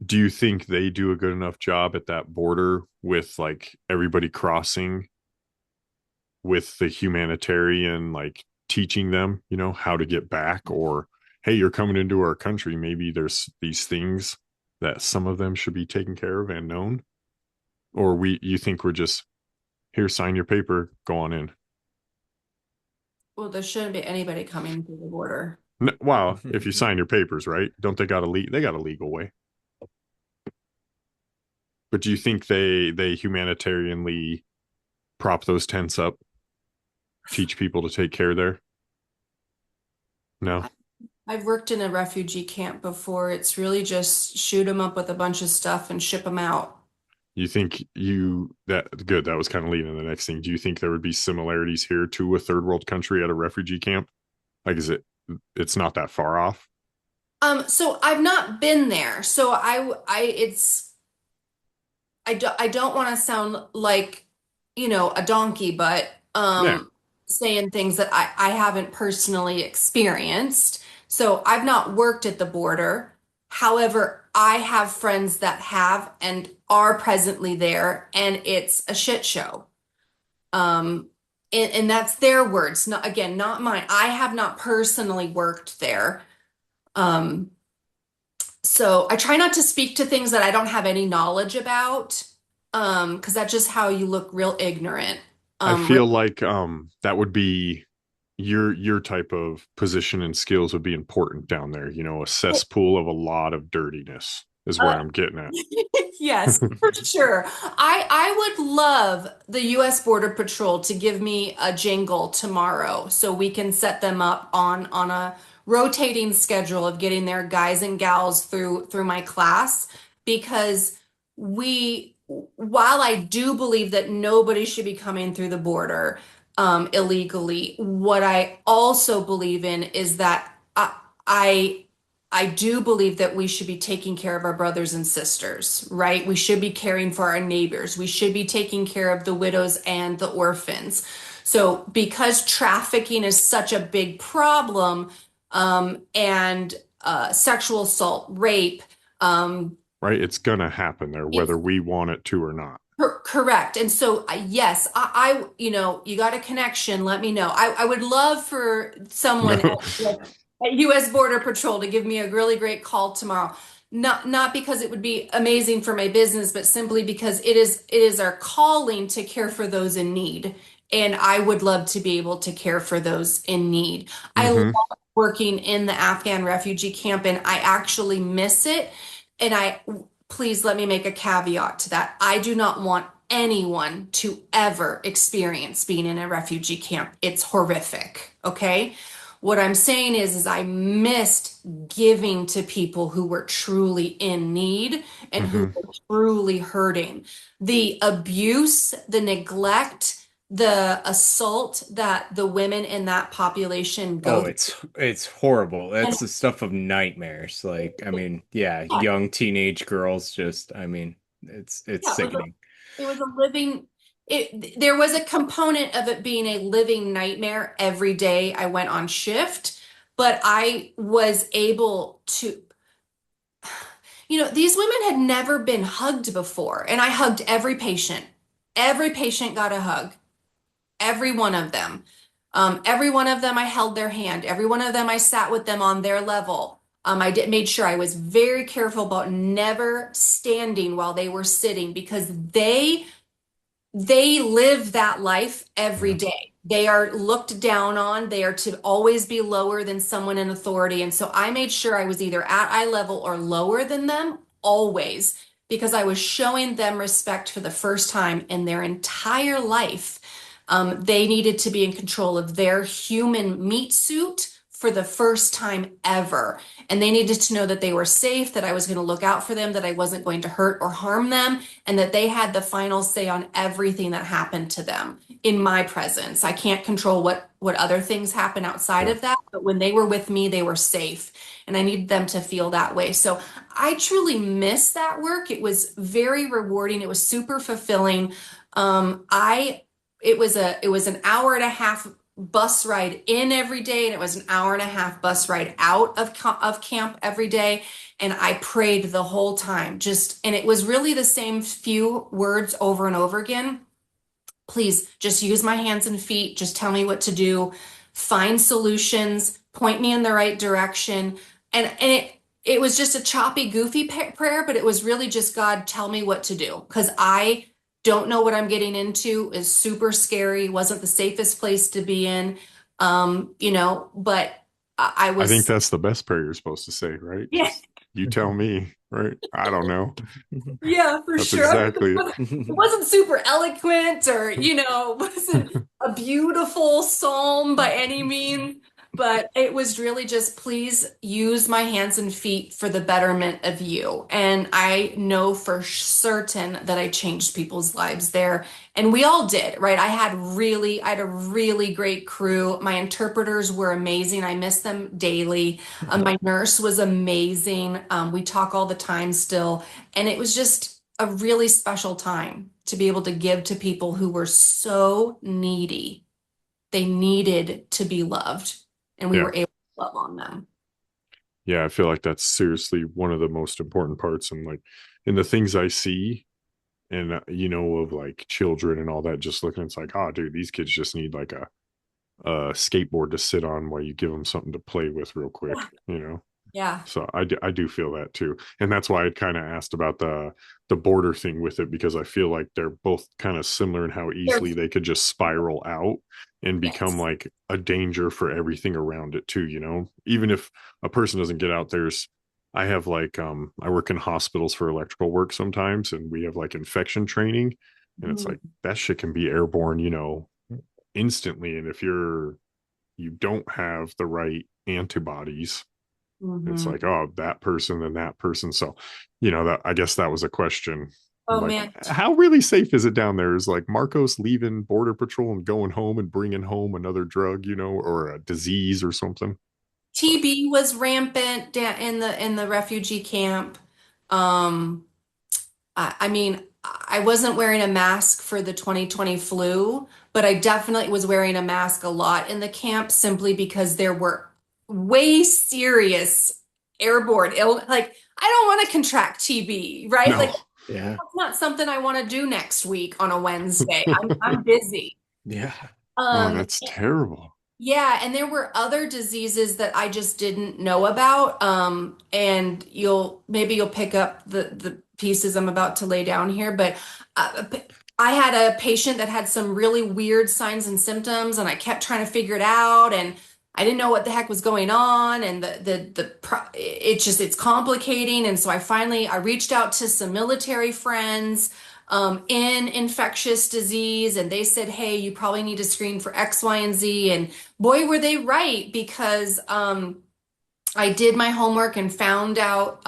Do you think they do a good enough job at that border with like everybody crossing with the humanitarian, like teaching them, how to get back? Or hey, you're coming into our country, maybe there's these things that some of them should be taken care of and known? Or you think we're just here, sign your paper, go on in? Well, there shouldn't be anybody coming through the border. No, well, if you sign your papers, right? Don't they got they got a legal way? But do you think they humanitarianly prop those tents up, teach people to take care there? No. I've worked in a refugee camp before. It's really just shoot them up with a bunch of stuff and ship them out. You think that good? That was kind of leading to the next thing. Do you think there would be similarities here to a third world country at a refugee camp? Like, it's not that far off? So I've not been there. So I don't want to sound like, a donkey, but Yeah. saying things that I haven't personally experienced. So I've not worked at the border. However, I have friends that have and are presently there, and it's a shit show. And that's their words, not again, not mine. I have not personally worked there. Um, so I try not to speak to things that I don't have any knowledge about, because that's just how you look real ignorant. I Real, feel like that would be your type of position and skills would be important down there. A cesspool of a lot of dirtiness is where uh, I'm getting at. yes, for sure. I would love the U.S. Border Patrol to give me a jingle tomorrow so we can set them up on a rotating schedule of getting their guys and gals through my class because while I do believe that nobody should be coming through the border illegally, what I also believe in is that I I do believe that we should be taking care of our brothers and sisters, right? We should be caring for our neighbors. We should be taking care of the widows and the orphans. So, because trafficking is such a big problem, and sexual assault, rape, um, Right? It's gonna happen there, it's whether we want it to or not. correct. And so, yes, you got a connection. Let me know. I would love for someone No. at U.S. Border Patrol to give me a really great call tomorrow. Not because it would be amazing for my business, but simply because it is our calling to care for those in need. And I would love to be able to care for those in need. I love Hmm. working in the Afghan refugee camp and I actually miss it. And please let me make a caveat to that. I do not want anyone to ever experience being in a refugee camp. It's horrific. Okay. What I'm saying is I missed giving to people who were truly in need and who Hmm. were truly hurting. The abuse, the neglect, the assault that the women in that population go Oh, through. it's horrible. And That's the stuff of nightmares. Like, I mean, yeah, young teenage girls just, I mean, it's yeah, sickening. it was a living there was a component of it being a living nightmare every day I went on shift, but I was able to, these women had never been hugged before, and I hugged every patient. Every patient got a hug, every one of them. Every one of them I held their hand. Every one of them I sat with them on their level. Made sure I was very careful about never standing while they were sitting because they live that life every Yeah. day. They are looked down on. They are to always be lower than someone in authority. And so I made sure I was either at eye level or lower than them always because I was showing them respect for the first time in their entire life. They needed to be in control of their human meat suit for the first time ever. And they needed to know that they were safe, that I was going to look out for them, that I wasn't going to hurt or harm them, and that they had the final say on everything that happened to them in my presence. I can't control what other things happen outside Yeah. of that, but when they were with me, they were safe. And I needed them to feel that way. So I truly miss that work. It was very rewarding. It was super fulfilling. It was an hour and a half bus ride in every day, and it was an hour and a half bus ride out of camp every day. And I prayed the whole time, and it was really the same few words over and over again. Please just use my hands and feet. Just tell me what to do. Find solutions. Point me in the right direction. And it was just a choppy, goofy prayer, but it was really just, God, tell me what to do. Because I don't know what I'm getting into. Is super scary. Wasn't the safest place to be in. But I I think was, that's the best prayer you're supposed to say, right? yeah, Just, you tell me, right? I don't know. yeah, for That's sure. exactly it. It wasn't super eloquent or, wasn't a beautiful psalm by any means, but it was really just, please use my hands and feet for the betterment of you. And I know for certain that I changed people's lives there. And we all did, right? I had a really great crew. My interpreters were amazing. I miss them daily. My nurse was amazing. We talk all the time still. And it was just a really special time to be able to give to people who were so needy. They needed to be loved, and we Yeah. were able to love on them. Yeah, I feel like that's seriously one of the most important parts. And like in the things I see and, of like children and all that, just looking, it's like, oh, dude, these kids just need like a skateboard to sit on while you give them something to play with real quick, Yeah. So I do feel that too. And that's why I kind of asked about the border thing with it, because I feel like they're both kind of similar in how easily they could just spiral out and become Yes. like a danger for everything around it too, even if a person doesn't get out. I have like I work in hospitals for electrical work sometimes, and we have like infection training, and it's like that shit can be airborne, instantly. And if you don't have the right antibodies, it's Mhm. like, oh, that person and that person. So, that, I guess that was a question. Oh Like, man. how really safe is it down there? Is like Marcos leaving Border Patrol and going home and bringing home another drug, or a disease or something? TB was rampant down in the refugee camp. Um, I mean, I wasn't wearing a mask for the 2020 flu, but I definitely was wearing a mask a lot in the camp simply because there were way serious airborne ill. Like, I don't want to contract TB, right? No. Like, Yeah. that's not something I want to do next week on a Wednesday. I'm busy. Yeah. Oh, Um, that's terrible. yeah, and there were other diseases that I just didn't know about. And maybe you'll pick up the pieces I'm about to lay down here, but I had a patient that had some really weird signs and symptoms, and I kept trying to figure it out, and I didn't know what the heck was going on, and it's complicating, and so I reached out to some military friends in infectious disease, and they said, hey, you probably need to screen for X, Y, and Z. And boy, were they right, because I did my homework and found out,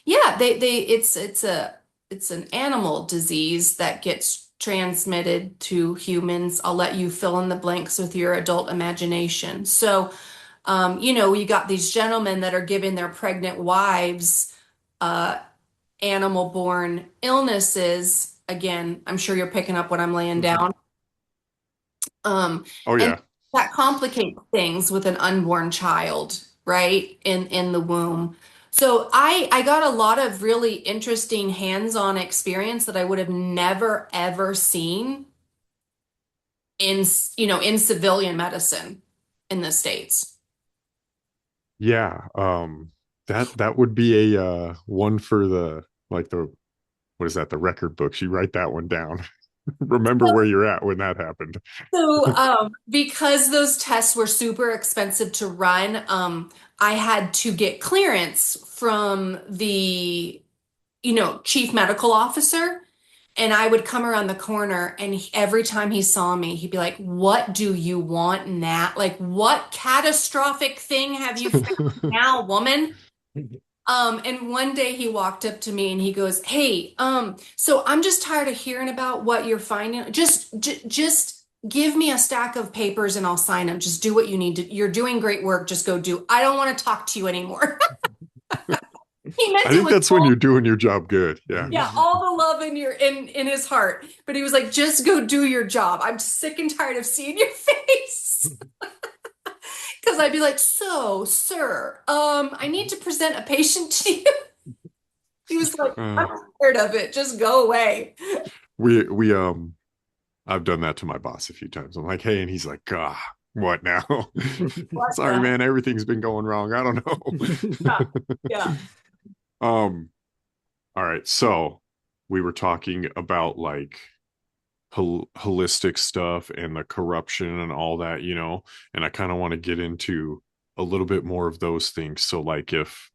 yeah, it's an animal disease that gets transmitted to humans. I'll let you fill in the blanks with your adult imagination. So, you got these gentlemen that are giving their pregnant wives animal-borne illnesses. Again, I'm sure you're picking up what I'm laying down. Oh, And yeah. that complicates things with an unborn child, right? In the womb. So I got a lot of really interesting hands-on experience that I would have never ever seen in civilian medicine in the States. Yeah. That would be a one for the what is that, the record books? You write that one down. Remember where you're at when that happened. So, because those tests were super expensive to run, I had to get clearance from the, chief medical officer. And I would come around the corner, and every time he saw me, he'd be like, "What do you want now? Like, what catastrophic thing have you found now, woman?" And one day he walked up to me and he goes, "Hey, so I'm just tired of hearing about what you're finding. Just give me a stack of papers and I'll sign them. Just do what you need to. You're doing great work. Just go do. I don't want to talk to you anymore." He meant I it think with that's when you're doing your job good. Yeah. yeah, all the love in in his heart. But he was like, "Just go do your job. I'm sick and tired of seeing your face." Because I'd be like, "So, sir, I need to present a patient to you." He was like, Uh, "I'm tired of it. Just go away." we I've done that to my boss a few times. I'm like, hey, and he's like, what now? What Sorry, the man, everything's been going wrong. I don't know. heck? Yeah. All right. So we were talking about like holistic stuff and the corruption and all that, and I kind of want to get into a little bit more of those things. So like if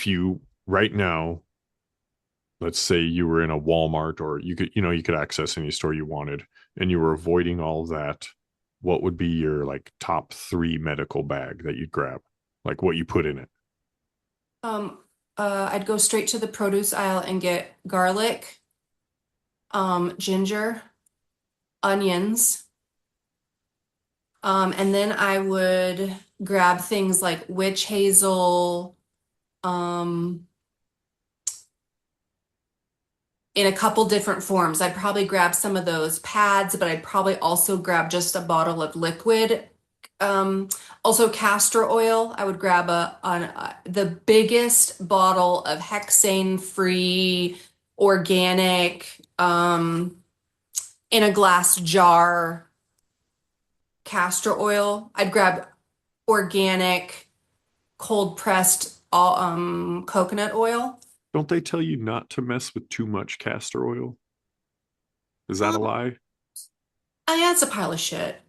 you right now, let's say you were in a Walmart, or you could access any store you wanted, and you were avoiding all of that, what would be your like top 3 medical bag that you'd grab? Like what you put in it? Um, I'd go straight to the produce aisle and get garlic, ginger, onions, and then I would grab things like witch hazel, um, in a couple different forms. I'd probably grab some of those pads, but I'd probably also grab just a bottle of liquid. Um, Also castor oil. I would grab the biggest bottle of hexane-free organic in a glass jar castor oil. I'd grab organic cold pressed coconut oil. Don't they tell you not to mess with too much castor oil? Is that a lie? That's a pile of shit.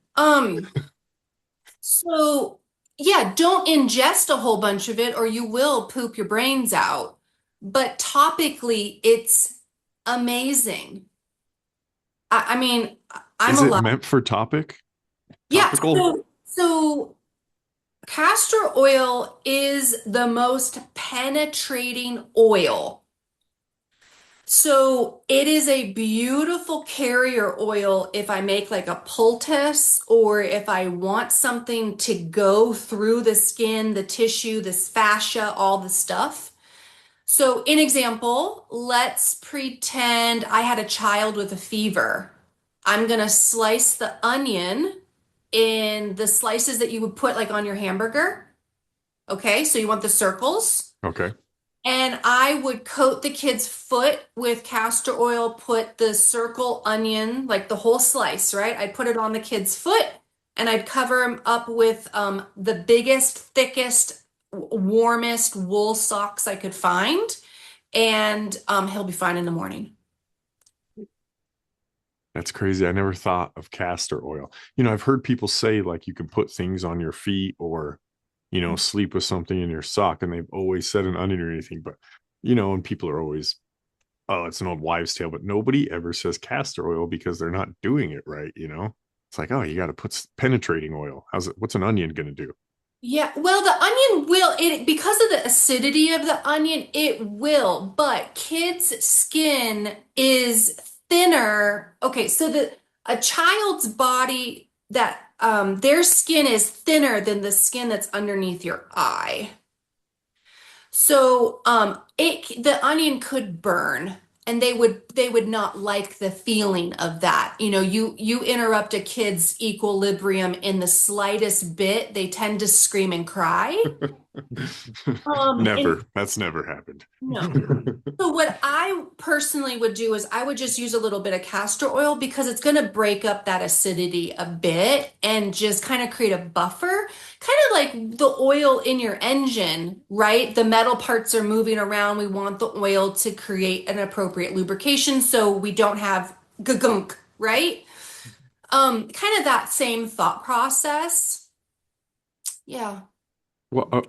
So yeah, don't ingest a whole bunch of it or you will poop your brains out. But topically, it's amazing. I mean, I'm Is it allowed. meant for topic? Yeah, Topical? so castor oil is the most penetrating oil. So it is a beautiful carrier oil if I make like a poultice or if I want something to go through the skin, the tissue, this fascia, all the stuff. So, in example, let's pretend I had a child with a fever. I'm gonna slice the onion in the slices that you would put like on your hamburger. Okay, so you want the circles. Okay. And I would coat the kid's foot with castor oil, put the circle onion, like the whole slice, right? I'd put it on the kid's foot and I'd cover him up with the biggest, thickest, warmest wool socks I could find. And he'll be fine in the morning. That's crazy. I never thought of castor oil. I've heard people say like you can put things on your feet or, sleep with something in your sock, and they've always said an onion or anything, but and people are always, oh, it's an old wives' tale, but nobody ever says castor oil because they're not doing it right. It's like, oh, you got to put penetrating oil. What's an onion going to do? Yeah, well, the onion will, it because of the acidity of the onion, it will, but kids' skin is thinner. Okay, so a child's body that their skin is thinner than the skin that's underneath your eye. So the onion could burn and they would not like the feeling of that. You interrupt a kid's equilibrium in the slightest bit, they tend to scream and cry. And Never. That's never happened. no. So what I personally would do is I would just use a little bit of castor oil because it's going to break up that acidity a bit and just kind of create a buffer, kind of like the oil in your engine, right? The metal parts are moving around. We want the oil to create an appropriate lubrication so we don't have gunk, right? Kind of that same thought process. Yeah. Well,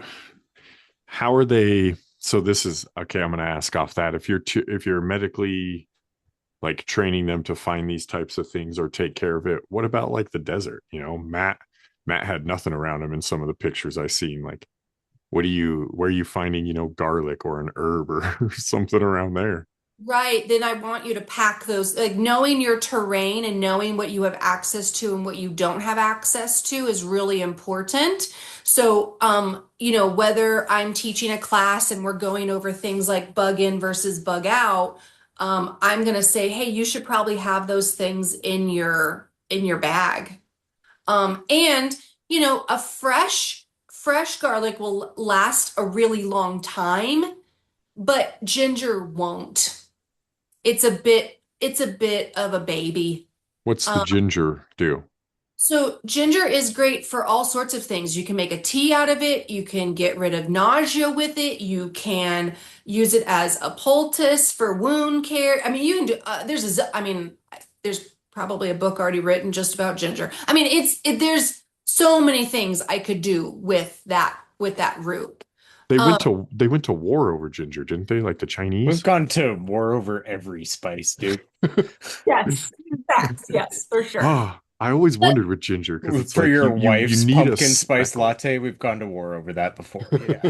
how are they? So this is okay. I'm going to ask off that. If you're medically, like training them to find these types of things or take care of it. What about like the desert? You know, Matt had nothing around him in some of the pictures I seen. Like, where are you finding, garlic or an herb or something around there? Right. Then I want you to pack those, like knowing your terrain and knowing what you have access to and what you don't have access to is really important. So, whether I'm teaching a class and we're going over things like bug in versus bug out, I'm going to say, hey, you should probably have those things in your bag. And a fresh garlic will last a really long time, but ginger won't. It's a bit of a baby. What's the Um, ginger do? so ginger is great for all sorts of things. You can make a tea out of it. You can get rid of nausea with it. You can use it as a poultice for wound care. I mean, you can do, there's probably a book already written just about ginger. I mean, there's so many things I could do with that root. Um, They went to war over ginger, didn't they? Like the We've Chinese? gone to war over every spice, dude. yes, facts, yes, for sure. Ah, I always wondered with ginger because it's For like your you wife's need a pumpkin spice speckle. latte, we've gone to war over that before. Yeah.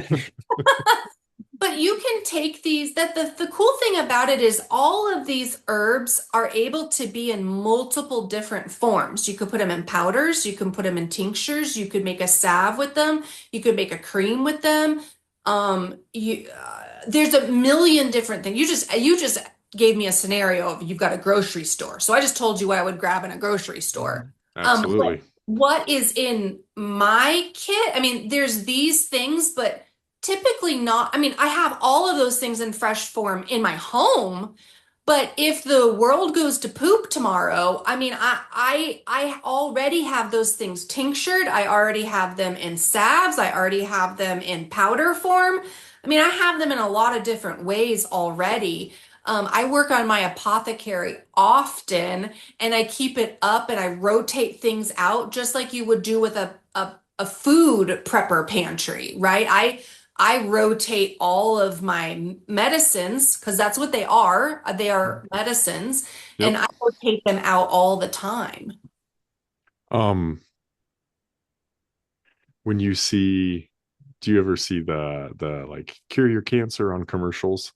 But you can take these, that the cool thing about it is all of these herbs are able to be in multiple different forms. You could put them in powders, you can put them in tinctures, you could make a salve with them, you could make a cream with them. There's a million different things. You just gave me a scenario of you've got a grocery store. So I just told you what I would grab in a grocery store. But Absolutely. what is in my kit? I mean, there's these things, but typically not. I mean, I have all of those things in fresh form in my home, but if the world goes to poop tomorrow, I mean, I already have those things tinctured. I already have them in salves. I already have them in powder form. I mean, I have them in a lot of different ways already. I work on my apothecary often, and I keep it up and I rotate things out just like you would do with a food prepper pantry, right? I rotate all of my medicines because that's what they are. They are medicines, and Yep. I rotate them out all the time. Um, when you see, do you ever see the like cure your cancer on commercials?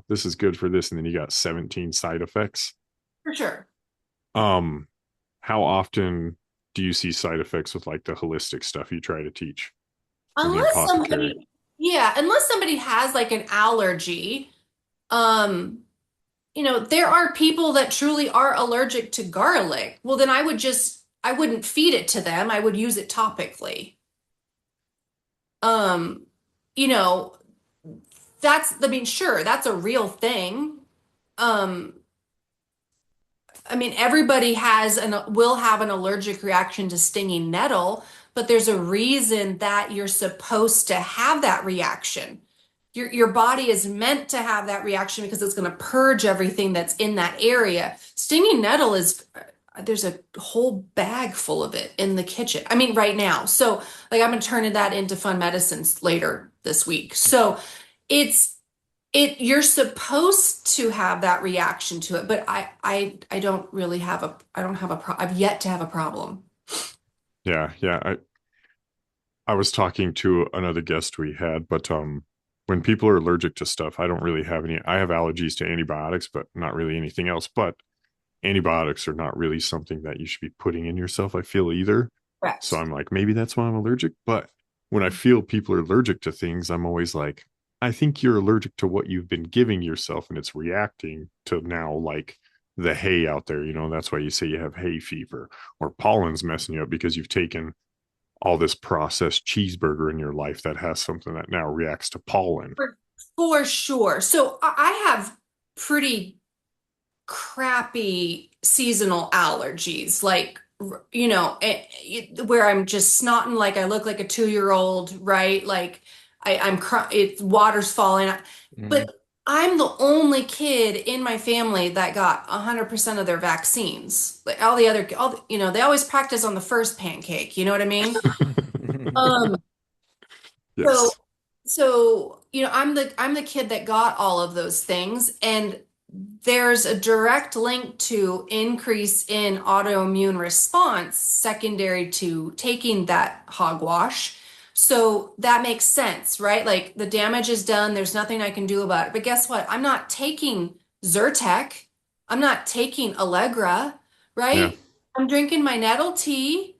This is good for this, and then you got 17 side effects. For sure. Um, how often do you see side effects with like the holistic stuff you try to teach in the Unless apothecary? somebody, yeah, unless somebody has like an allergy, um, there are people that truly are allergic to garlic. Well, then I wouldn't feed it to them. I would use it topically. Um, you know, I mean, sure, that's a real thing. Um, I mean, everybody will have an allergic reaction to stinging nettle, but there's a reason that you're supposed to have that reaction. Your body is meant to have that reaction because it's going to purge everything that's in that area. Stinging nettle there's a whole bag full of it in the kitchen. I mean, right now. So, like, I'm going to turn that into fun medicines later this week. So, it's you're supposed to have that reaction to it, but I don't really I don't have I've yet to have a problem. Yeah, yeah. I was talking to another guest we had, but when people are allergic to stuff, I don't really have any. I have allergies to antibiotics, but not really anything else. But antibiotics are not really something that you should be putting in yourself, I feel either. So Correct. I'm like, maybe that's why I'm allergic. But when I feel people are allergic to things, I'm always like, I think you're allergic to what you've been giving yourself and it's reacting to now like the hay out there. That's why you say you have hay fever or pollen's messing you up because you've taken all this processed cheeseburger in your life that has something that now reacts to pollen. For sure. So I have pretty crappy seasonal allergies, like, where I'm just snotting like I look like a 2-year-old, right? Like it's water's falling. Mhm. But I'm the only kid in my family that got 100% of their vaccines. Like they always practice on the first pancake. You know what I mean? Um, so Yes. so I'm the kid that got all of those things, and there's a direct link to increase in autoimmune response secondary to taking that hogwash. So that makes sense, right? Like the damage is done, there's nothing I can do about it. But guess what? I'm not taking Zyrtec. I'm not taking Allegra, Yeah. right? I'm drinking my nettle tea.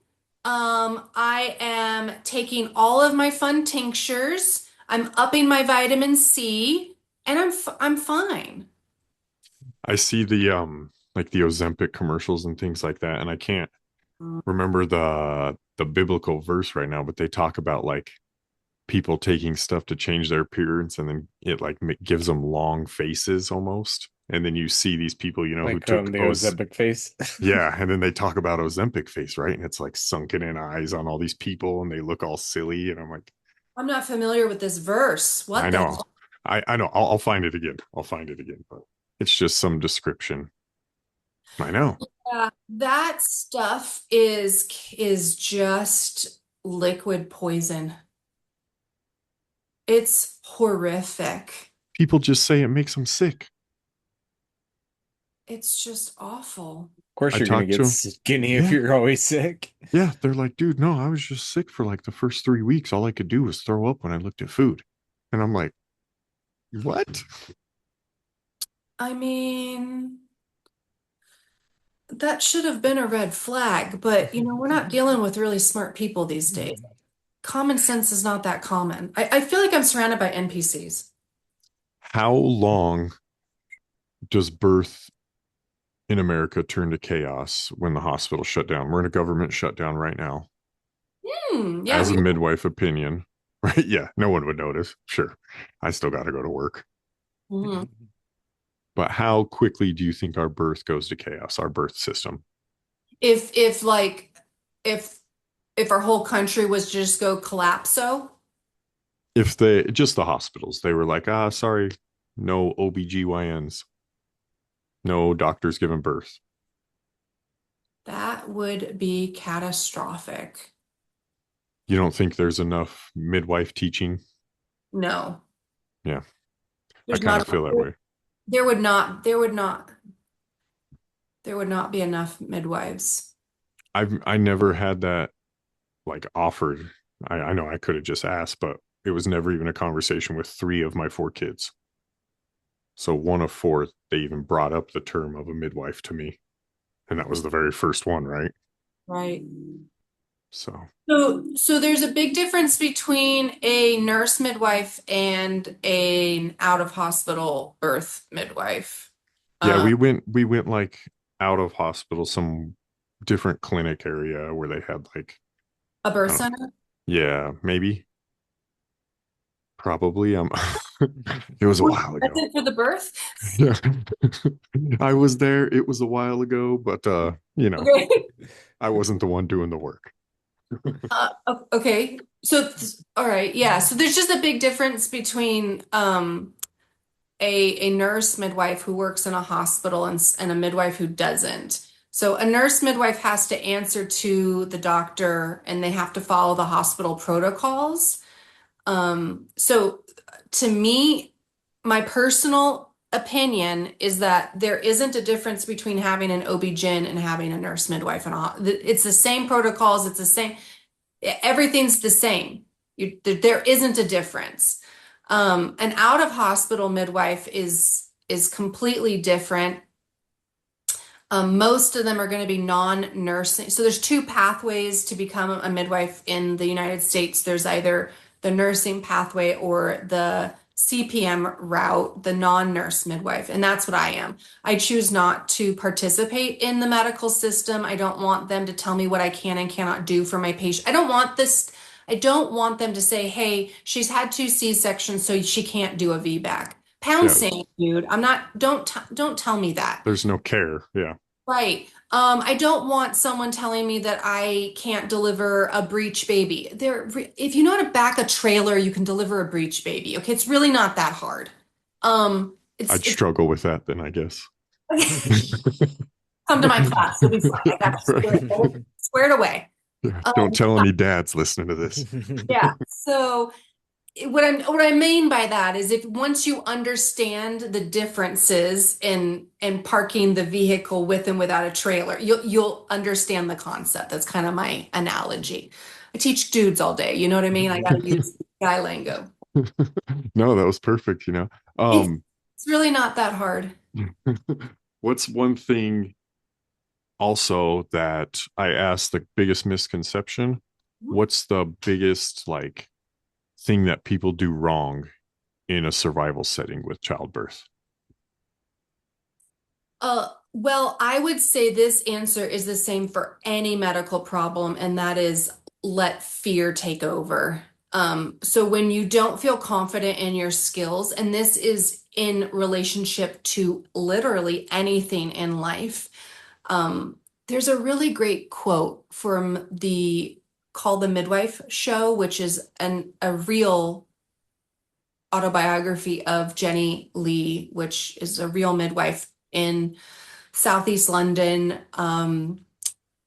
I am taking all of my fun tinctures. I'm upping my vitamin C, and I'm fine. I see the like the Ozempic commercials and things like that, and I can't remember the biblical verse right now, but they talk about like people taking stuff to change their appearance, and then it like gives them long faces almost. And then you see these people, who Like took the Oz, Ozempic face. yeah, and then they talk about Ozempic face, right? And it's like sunken in eyes on all these people, and they look all silly. And I'm like, I'm not familiar with this verse. I What the? know, I know, I'll find it again. I'll find it again, but it's just some description. I know. That stuff is just liquid poison. It's horrific. People just say it makes them sick. It's just awful. Of course, I you're gonna talked get to skinny if Yeah. you're always sick. Yeah, they're like, dude, no, I was just sick for like the first 3 weeks. All I could do was throw up when I looked at food. And I'm like, what? I mean, that should have been a red flag, but we're not dealing with really smart people these days. Common sense is not that common. I feel like I'm surrounded by NPCs. How long does birth in America turn to chaos when the hospital shut down? We're in a government shutdown right now. Yeah, As a midwife opinion, right? Yeah, no one would notice. Sure. I still got to go to work. Mhm. But how quickly do you think our birth goes to chaos, our birth system? If like if if our whole country was just go collapso, If they just the hospitals, they were like, sorry, no OBGYNs, no doctors giving birth. that would be catastrophic. You don't think there's enough midwife teaching? No, Yeah, I there's kind not of feel that way. there would not be enough midwives. I never had that like offered. I know I could have just asked, but it was never even a conversation with 3 of my 4 kids. So one of 4, they even brought up the term of a midwife to me. And that was the very first one, right? Right. So So there's a big difference between a nurse midwife and an out of hospital birth midwife. yeah, Um, we went like out of hospital, some different clinic area where they had like, a birth I don't, center. yeah, maybe, probably. It was a while That's ago. it for the birth. Yeah. I was there. It was a while ago, but Okay. I wasn't the one doing the work. Okay. So, all right. Yeah. So there's just a big difference between a nurse midwife who works in a hospital and a midwife who doesn't. So a nurse midwife has to answer to the doctor and they have to follow the hospital protocols. So to me, my personal opinion is that there isn't a difference between having an OB-GYN and having a nurse midwife and all. It's the same protocols, it's the same, everything's the same. There isn't a difference. An out of hospital midwife is completely different. Most of them are going to be non-nursing. So there's 2 pathways to become a midwife in the United States. There's either the nursing pathway or the CPM route, the non-nurse midwife. And that's what I am. I choose not to participate in the medical system. I don't want them to tell me what I can and cannot do for my patient. I don't want this. I don't want them to say, hey, she's had 2 C-sections, so she can't do a VBAC. Pound Yeah, sand, dude. I'm not, don't tell me that. there's no care. Yeah. Right. I don't want someone telling me that I can't deliver a breech baby. If you know how to back a trailer, you can deliver a breech baby. Okay, it's really not that hard. I'd struggle with that then, I guess. Come to my class, you'll be fine. I got you squared away. Don't tell any dads listening to this. Yeah. So what I mean by that is if once you understand the differences in parking the vehicle with and without a trailer, you'll understand the concept. That's kind of my analogy. I teach dudes all day, you know what I mean? I gotta use guy lingo. No, that was perfect, It's, Um, it's really not that hard. what's one thing also that I asked the biggest misconception? What's the biggest like thing that people do wrong in a survival setting with childbirth? Well, I would say this answer is the same for any medical problem, and that is let fear take over. So when you don't feel confident in your skills, and this is in relationship to literally anything in life, there's a really great quote from the called the Midwife show, which is a real autobiography of Jenny Lee, which is a real midwife in Southeast London,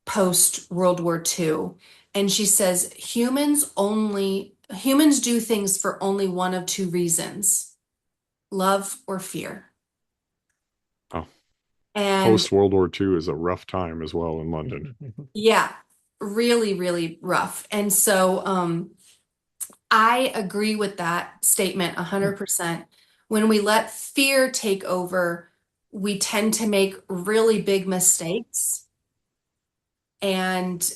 post World War II. And she says, humans do things for only one of two reasons, love or fear. Oh, And post World War II is a rough time as well in London. yeah, really, really rough. And so I agree with that statement 100%. When we let fear take over, we tend to make really big mistakes. And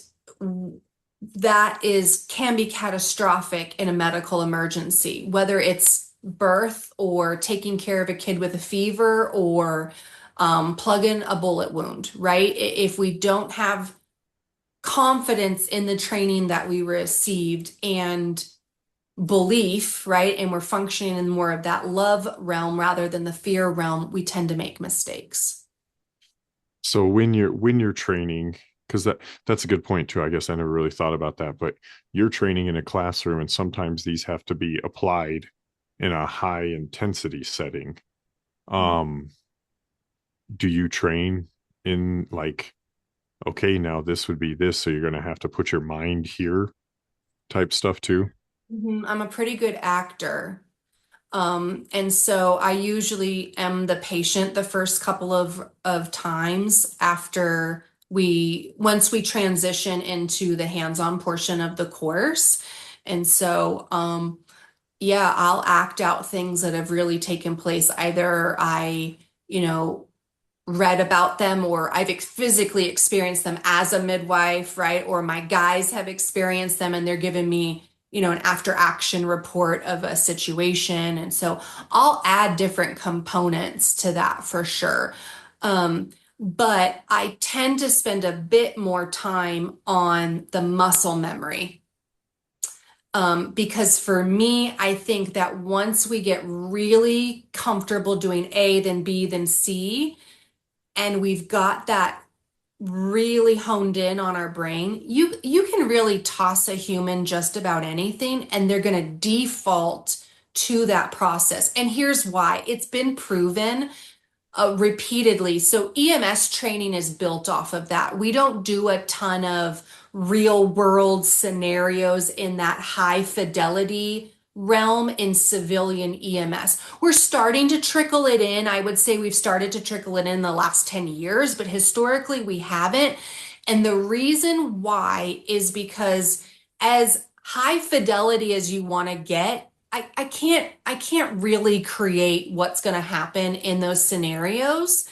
that is can be catastrophic in a medical emergency, whether it's birth or taking care of a kid with a fever or plugging a bullet wound, right? If we don't have confidence in the training that we received and belief, right? And we're functioning in more of that love realm rather than the fear realm, we tend to make mistakes. So when you're training, because that's a good point too. I guess I never really thought about that, but you're training in a classroom, and sometimes these have to be applied in a high intensity setting. Um, do you train in like, okay, now this would be this, so you're going to have to put your mind here type stuff too? I'm a pretty good actor. And so I usually am the patient the first couple of times after once we transition into the hands-on portion of the course. And so, yeah, I'll act out things that have really taken place. Either you know, read about them or physically experienced them as a midwife, right? Or my guys have experienced them and they're giving me, an after action report of a situation. And so I'll add different components to that for sure. But I tend to spend a bit more time on the muscle memory. Because for me, I think that once we get really comfortable doing A, then B, then C, and we've got that really honed in on our brain, you can really toss a human just about anything and they're going to default to that process. And here's why. It's been proven repeatedly. So EMS training is built off of that. We don't do a ton of real world scenarios in that high fidelity realm in civilian EMS. We're starting to trickle it in. I would say we've started to trickle it in the last 10 years, but historically we haven't. And the reason why is because as high fidelity as you want to get, I can't really create what's going to happen in those scenarios.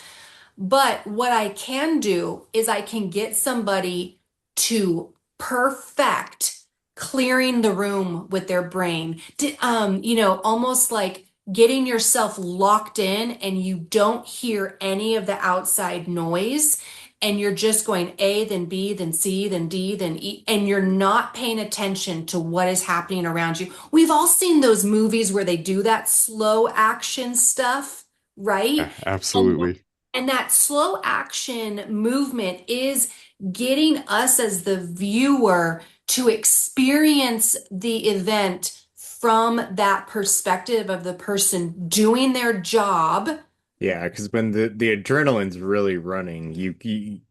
But what I can do is I can get somebody to perfect clearing the room with their brain. Almost like getting yourself locked in and you don't hear any of the outside noise and you're just going A, then B, then C, then D, then E, and you're not paying attention to what is happening around you. We've all seen those movies where they do that slow action stuff, right? Yeah, And absolutely. and that slow action movement is getting us as the viewer to experience the event from that perspective of the person doing their job. Yeah, because when the adrenaline's really running,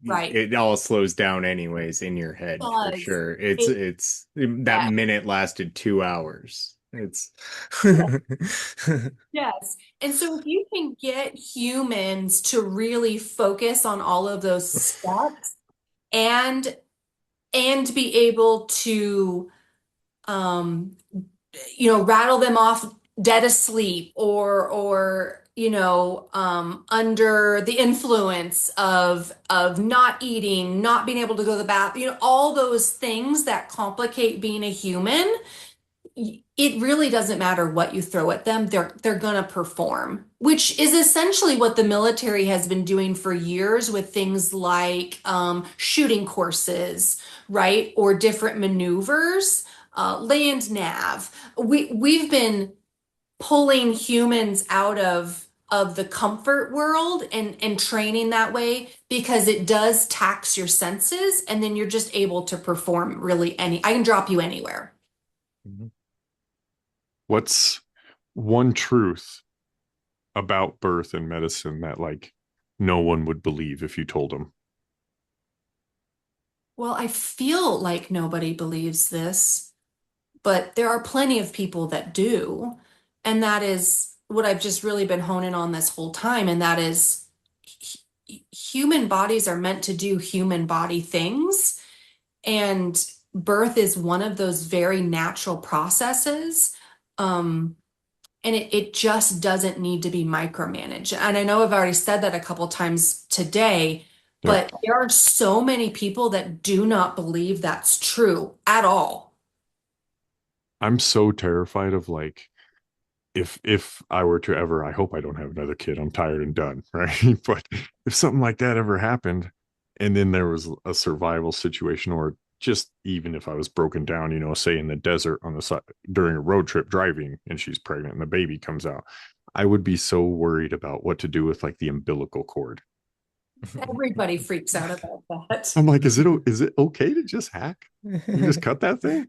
Right. it all slows down anyways in your head for Does sure. It's it, it's that yeah, minute lasted 2 hours. It's Yes. And so if you can get humans to really focus on all of those steps and be able to um rattle them off dead asleep or under the influence of not eating, not being able to go to the bath, all those things that complicate being a human, it really doesn't matter what you throw at them, they're gonna perform, which is essentially what the military has been doing for years with things like shooting courses, right? Or different maneuvers, land nav. We've been pulling humans out of the comfort world and training that way because it does tax your senses, and then you're just able to perform really I can drop you anywhere. What's one truth about birth and medicine that like no one would believe if you told them? Well, I feel like nobody believes this, but there are plenty of people that do. And that is what I've just really been honing on this whole time. And that is human bodies are meant to do human body things. And birth is one of those very natural processes. And it just doesn't need to be micromanaged. And I know I've already said that a couple times today, Yep. but there are so many people that do not believe that's true at all. I'm so terrified of like if I were to ever, I hope I don't have another kid. I'm tired and done, right? But if something like that ever happened, and then there was a survival situation, or just even if I was broken down, say in the desert on the side during a road trip driving, and she's pregnant and the baby comes out, I would be so worried about what to do with like the umbilical cord. Everybody freaks out about that. I'm like, is it okay to just hack? You just cut that thing?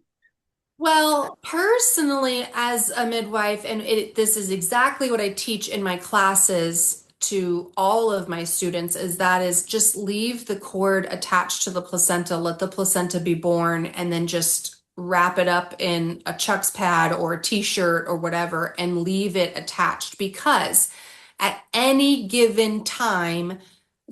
Well, personally, as a midwife, and this is exactly what I teach in my classes to all of my students, is just leave the cord attached to the placenta, let the placenta be born, and then just wrap it up in a Chuck's pad or a t-shirt or whatever and leave it attached, because at any given time,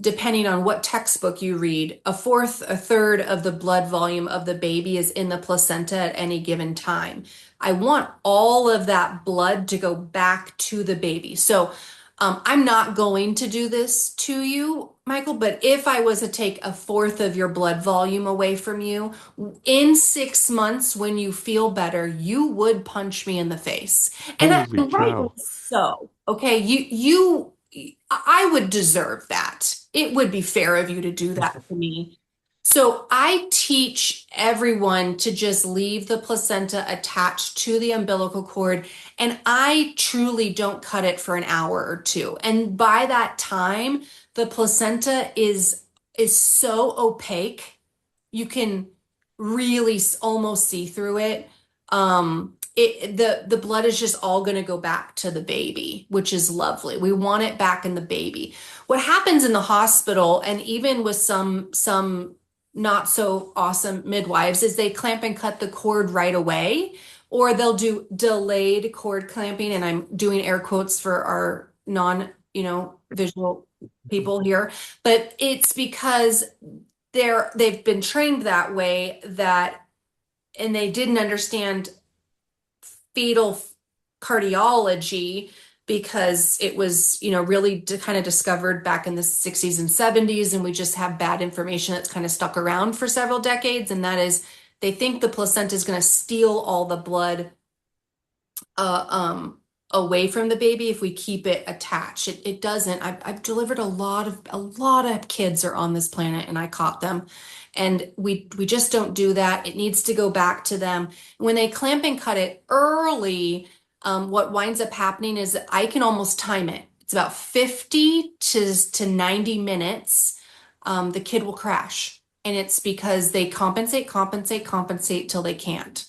depending on what textbook you read, a fourth, a third of the blood volume of the baby is in the placenta at any given time. I want all of that blood to go back to the baby. So I'm not going to do this to you, Michael, but if I was to take a fourth of your blood volume away from you, in 6 months when you feel better, you would punch me in the face. And Holy rightly cow. so. Okay, I would deserve that. It would be fair of you to do that to me. So I teach everyone to just leave the placenta attached to the umbilical cord, and I truly don't cut it for an hour or two. And by that time, the placenta is so opaque, you can really almost see through it. The blood is just all going to go back to the baby, which is lovely. We want it back in the baby. What happens in the hospital, and even with some not so awesome midwives, is they clamp and cut the cord right away, or they'll do delayed cord clamping. And I'm doing air quotes for our visual people here, but it's because they've been trained that way, and they didn't understand fetal cardiology because it was, really kind of discovered back in the 60s and 70s, and we just have bad information that's kind of stuck around for several decades, and that is they think the placenta is going to steal all the blood away from the baby if we keep it attached. It doesn't. I've delivered a lot of kids are on this planet, and I caught them. And we just don't do that. It needs to go back to them. When they clamp and cut it early, what winds up happening is that I can almost time it. It's about 50 to 90 minutes. The kid will crash. And it's because they compensate till they can't.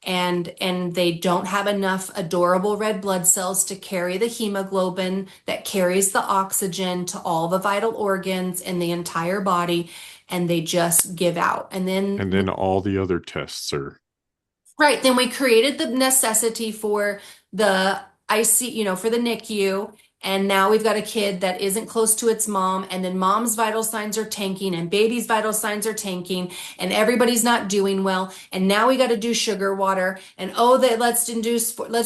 And they don't have enough adorable red blood cells to carry the hemoglobin that carries the oxygen to all the vital organs in the entire body, and they just give out. And then And then all the other tests are Right. Then we created the necessity for the IC, for the NICU. And now we've got a kid that isn't close to its mom. And then mom's vital signs are tanking and baby's vital signs are tanking and everybody's not doing well. And now we got to do sugar water and oh, that let's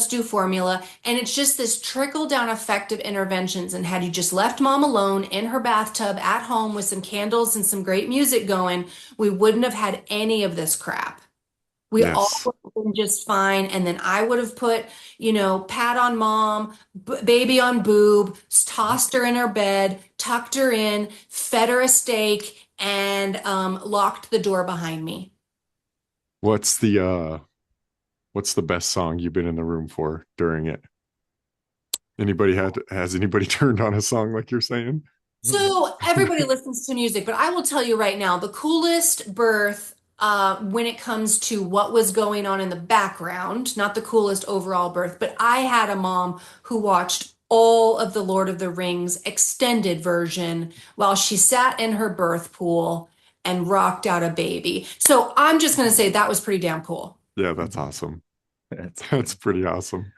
do formula. And it's just this trickle down effect of interventions. And had you just left mom alone in her bathtub at home with some candles and some great music going, we wouldn't have had any of this crap. We all Yes. would have been just fine. And then I would have put, pat on mom, baby on boob, tossed her in her bed, tucked her in, fed her a steak, and locked the door behind me. What's the best song you've been in the room for during it? Has anybody turned on a song like you're saying? So everybody listens to music, but I will tell you right now, the coolest birth when it comes to what was going on in the background, not the coolest overall birth, but I had a mom who watched all of the Lord of the Rings extended version while she sat in her birth pool and rocked out a baby. So I'm just going to say that was pretty damn cool. Yeah, that's awesome. That's That's pretty awesome.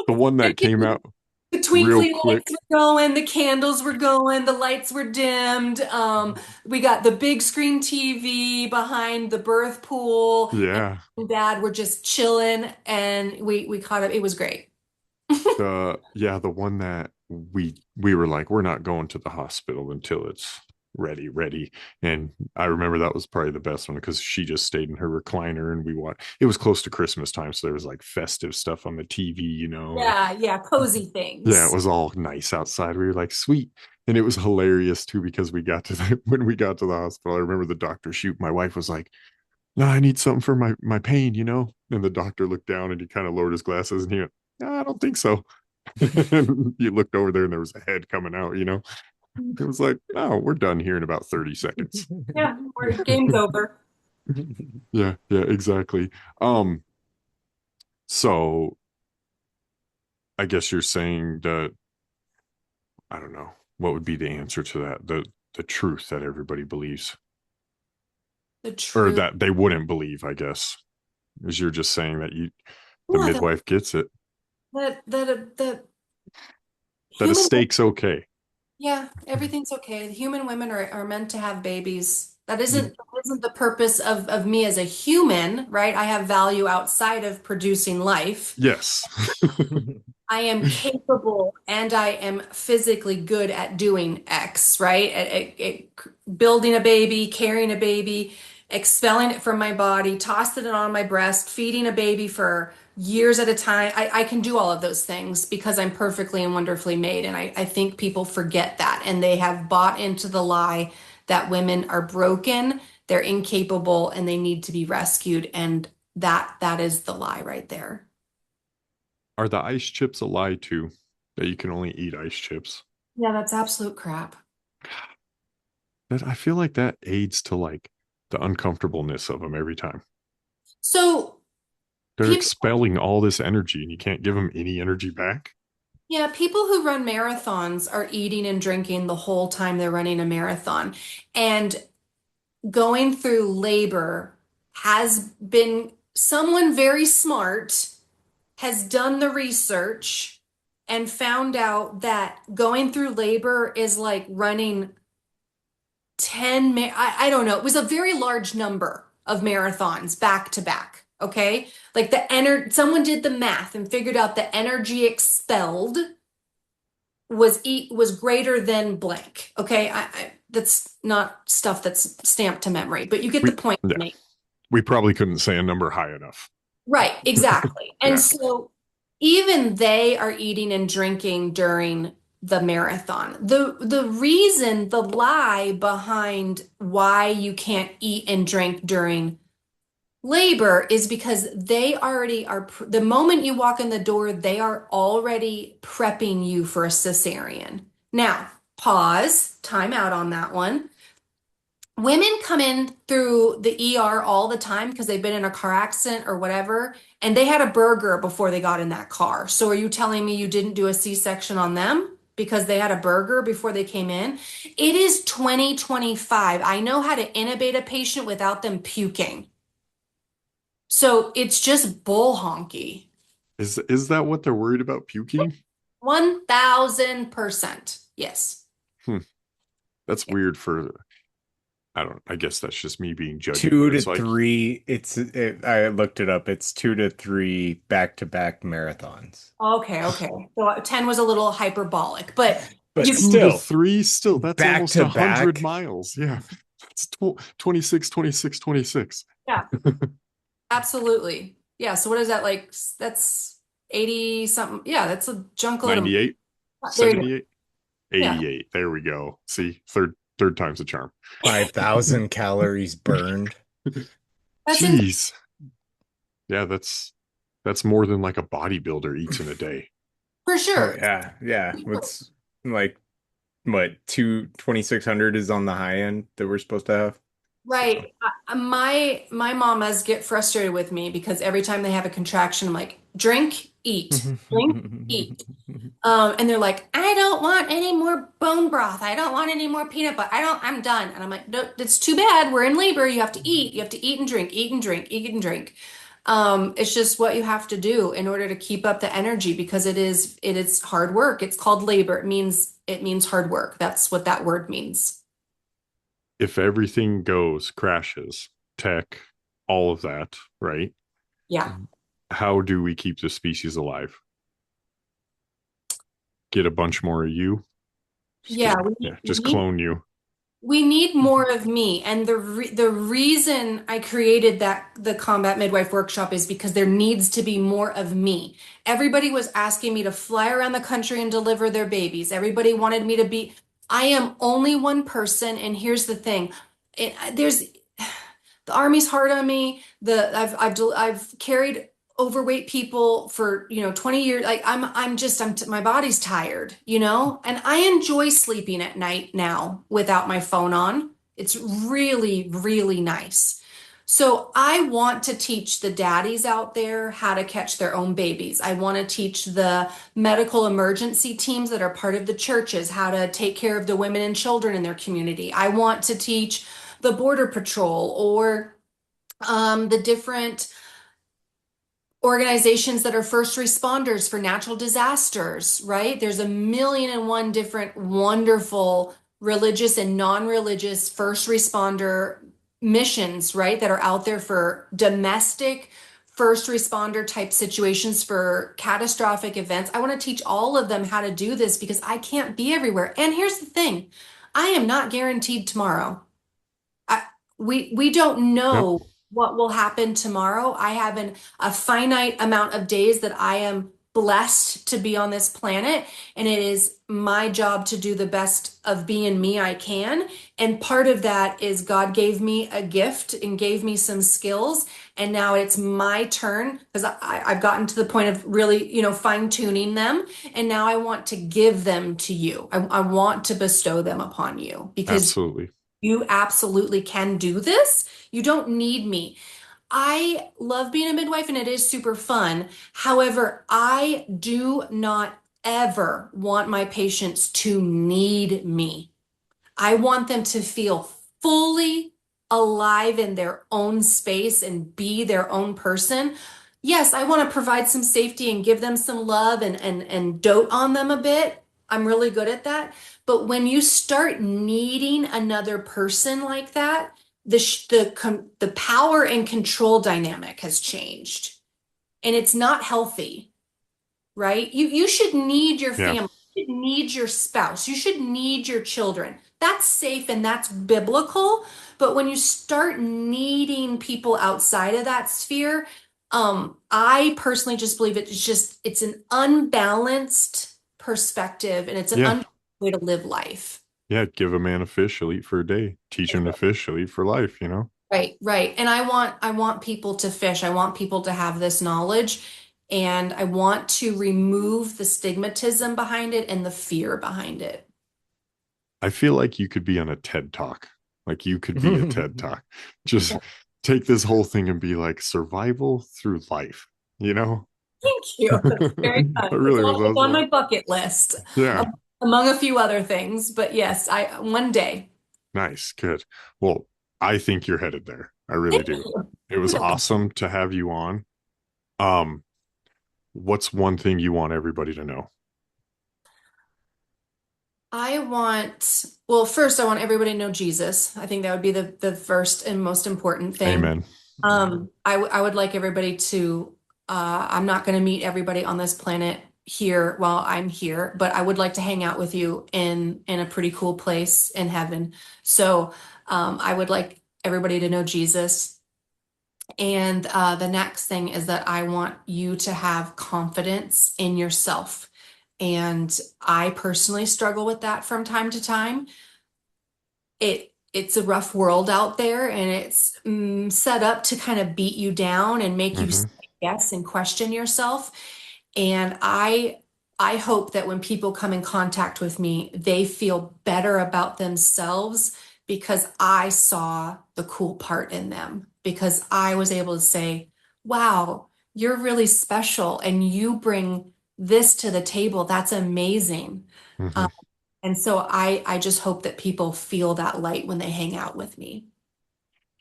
The one that came out The real twinkling lights quick. were going, the candles were going, the lights were dimmed. We got the big screen TV behind the birth pool, and Yeah. dad were just chilling, and we caught up. It was great. The one that we were like, we're not going to the hospital until it's ready. And I remember that was probably the best one because she just stayed in her recliner and we watched. It was close to Christmas time, so there was like festive stuff on the TV. Yeah, yeah, cozy Yeah, it things. was all nice outside. We were like, sweet. And it was hilarious too because we got to when we got to the hospital, I remember the doctor shoot. My wife was like, no, I need something for my pain. And the doctor looked down and he kind of lowered his glasses and he went, no, I don't think so. And you looked over there and there was a head coming out. It was like, oh, we're done here in about 30 seconds. Yeah, game's over. Yeah, exactly. So I guess you're saying that I don't know what would be the answer to that. The truth that everybody believes. The Or truth. that they wouldn't believe, I guess. Is you're just saying that the Yeah, midwife gets it. that That a human. steak's okay. Yeah, everything's okay. The human women are meant to have babies. That You, isn't the purpose of me as a human, right? I have value outside of producing life. yes. I am capable and I am physically good at doing X, right? Building a baby, carrying a baby, expelling it from my body, tossing it on my breast, feeding a baby for years at a time. I can do all of those things because I'm perfectly and wonderfully made. And I think people forget that and they have bought into the lie that women are broken, they're incapable, and they need to be rescued. And that is the lie right there. Are the ice chips a lie too? That you can only eat ice chips? Yeah, that's absolute crap. That I feel like that aids to like the uncomfortableness of them every time. So They're people, expelling all this energy and you can't give them any energy back. yeah, people who run marathons are eating and drinking the whole time they're running a marathon. And going through labor has been someone very smart has done the research and found out that going through labor is like running 10, I don't know. It was a very large number of marathons back to back. Okay. Like someone did the math and figured out the energy expelled was greater than blank. Okay. That's not stuff that's stamped to memory, but you get the We point to yeah, me. we probably couldn't say a number high enough. Right. Exactly. And Yeah. so even they are eating and drinking during the marathon. The reason, the lie behind why you can't eat and drink during labor is because they already are, the moment you walk in the door, they are already prepping you for a cesarean. Now, pause, time out on that one. Women come in through the ER all the time because they've been in a car accident or whatever, and they had a burger before they got in that car. So are you telling me you didn't do a C-section on them because they had a burger before they came in? It is 2025. I know how to intubate a patient without them puking. So it's just bull honky. Is that what they're worried about, puking? 1000%. Yes. Hmm. That's Yeah. weird for I guess that's just me being judgy, Two but to it's like three. I looked it up. It's 2 to 3 back-to-back marathons. Okay. So 10 was a little hyperbolic, but But you, two to still, three, still that's back almost to 100 back. miles. Yeah. That's 26, 26, 26. yeah, absolutely. Yeah. So what is that like? That's 80 something. Yeah, that's a junk load of. 98, There you go. 78, Yeah. 88. There we go. See, third time's a charm. 5,000 calories burned. That's in Jeez. Yeah, that's more than like a bodybuilder eats in a day. for Oh sure. yeah, yeah. What's like what 2,600 is on the high end that we're supposed to have. So Right. My mamas get frustrated with me because every time they have a contraction, I'm like, drink, eat. And they're like, I don't want any more bone broth. I don't want any more peanut butter. I'm done. And I'm like, no, it's too bad. We're in labor. You have to eat. You have to eat and drink, eat and drink, eat and drink. It's just what you have to do in order to keep up the energy because it is hard work. It's called labor. It means hard work. That's what that word means. If everything crashes, tech, all of that, right? Yeah. How do we keep the species alive? Get a bunch more of you? Just Yeah, kidding. we, Yeah, we just need clone you. We need more of me. And the reason I created the combat midwife workshop is because there needs to be more of me. Everybody was asking me to fly around the country and deliver their babies. Everybody wanted me to be, I am only one person. And here's the thing. There's the army's hard on me. I've carried overweight people for 20 years. Like my body's tired, and I enjoy sleeping at night now without my phone on. It's really, really nice. So I want to teach the daddies out there how to catch their own babies. I want to teach the medical emergency teams that are part of the churches how to take care of the women and children in their community. I want to teach the border patrol or the different organizations that are first responders for natural disasters, right? There's a million and one different wonderful religious and non-religious first responder missions, right? That are out there for domestic first responder type situations for catastrophic events. I want to teach all of them how to do this because I can't be everywhere. And here's the thing, I am not guaranteed tomorrow. I, we don't Yep. know what will happen tomorrow. I have a finite amount of days that I am blessed to be on this planet, and it is my job to do the best of being me I can. And part of that is God gave me a gift and gave me some skills, and now it's my turn because I've gotten to the point of really, fine tuning them, and now I want to give them to you. I want to bestow them upon you because Absolutely. you absolutely can do this. You don't need me. I love being a midwife and it is super fun. However, I do not ever want my patients to need me. I want them to feel fully alive in their own space and be their own person. Yes, I want to provide some safety and give them some love and dote on them a bit. I'm really good at that. But when you start needing another person like that, the power and control dynamic has changed, and it's not healthy, right? You should need your Yeah. family, you should need your spouse, you should need your children. That's safe and that's biblical. But when you start needing people outside of that sphere, I personally just believe it's an unbalanced perspective and it's an Yeah. unbalanced way to live life. Yeah. Give a man a fish, he'll eat for a day. Teach him to fish, he'll eat for life. Right, right. And I want people to fish. I want people to have this knowledge and I want to remove the stigmatism behind it and the fear behind it. I feel like you could be on a TED talk. Like you could be a TED talk. Just take this whole thing and be like survival through life, you know? Thank you. That's very kind. I really would It's love on that. my bucket list, Yeah. among a few other things. But yes, I one day. Nice. Good. Well, I think you're headed there. I really Thank do. you. It was awesome to have you on. Um, what's one thing you want everybody to know? Well, first, I want everybody to know Jesus. I think that would be the first and most important thing. Amen. I would like everybody to, I'm not going to meet everybody on this planet here while I'm here, but I would like to hang out with you in a pretty cool place in heaven. So, I would like everybody to know Jesus. And the next thing is that I want you to have confidence in yourself. And I personally struggle with that from time to time. It's a rough world out there, and it's set up to kind of beat you down and make you Hmm. second guess and question yourself. And I hope that when people come in contact with me, they feel better about themselves because I saw the cool part in them, because I was able to say, wow, you're really special and you bring this to the table. That's amazing. Hmm. Um, and so I just hope that people feel that light when they hang out with me.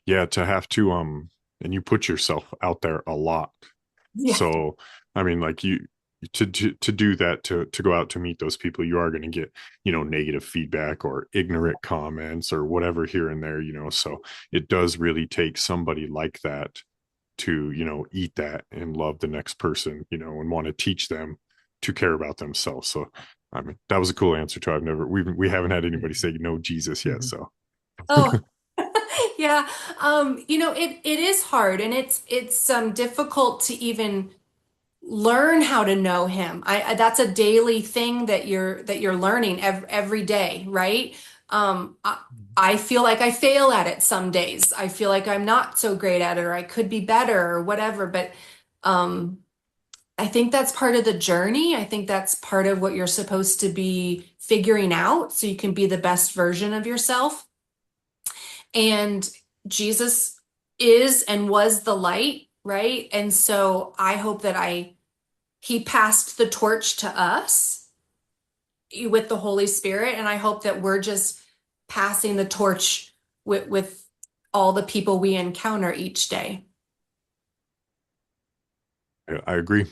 Yeah, to have to and you put yourself out there a lot. Yeah. So, I mean, like you to do that, to go out to meet those people, you are going to get, negative feedback or ignorant comments or whatever here and there, so it does really take somebody like that to, eat that and love the next person, and want to teach them to care about themselves. So, I mean, that was a cool answer too. We haven't had anybody say no Jesus yet. So, Oh, yeah. It is hard, and it's difficult to even learn how to know him. That's a daily thing that you're learning every day, right? I feel like I fail at it some days. I feel like I'm not so great at it, or I could be better, or whatever. But um, I think that's part of the journey. I think that's part of what you're supposed to be figuring out so you can be the best version of yourself. And Jesus is and was the light, right? And so I hope that he passed the torch to us with the Holy Spirit. And I hope that we're just passing the torch with all the people we encounter each day. I agree.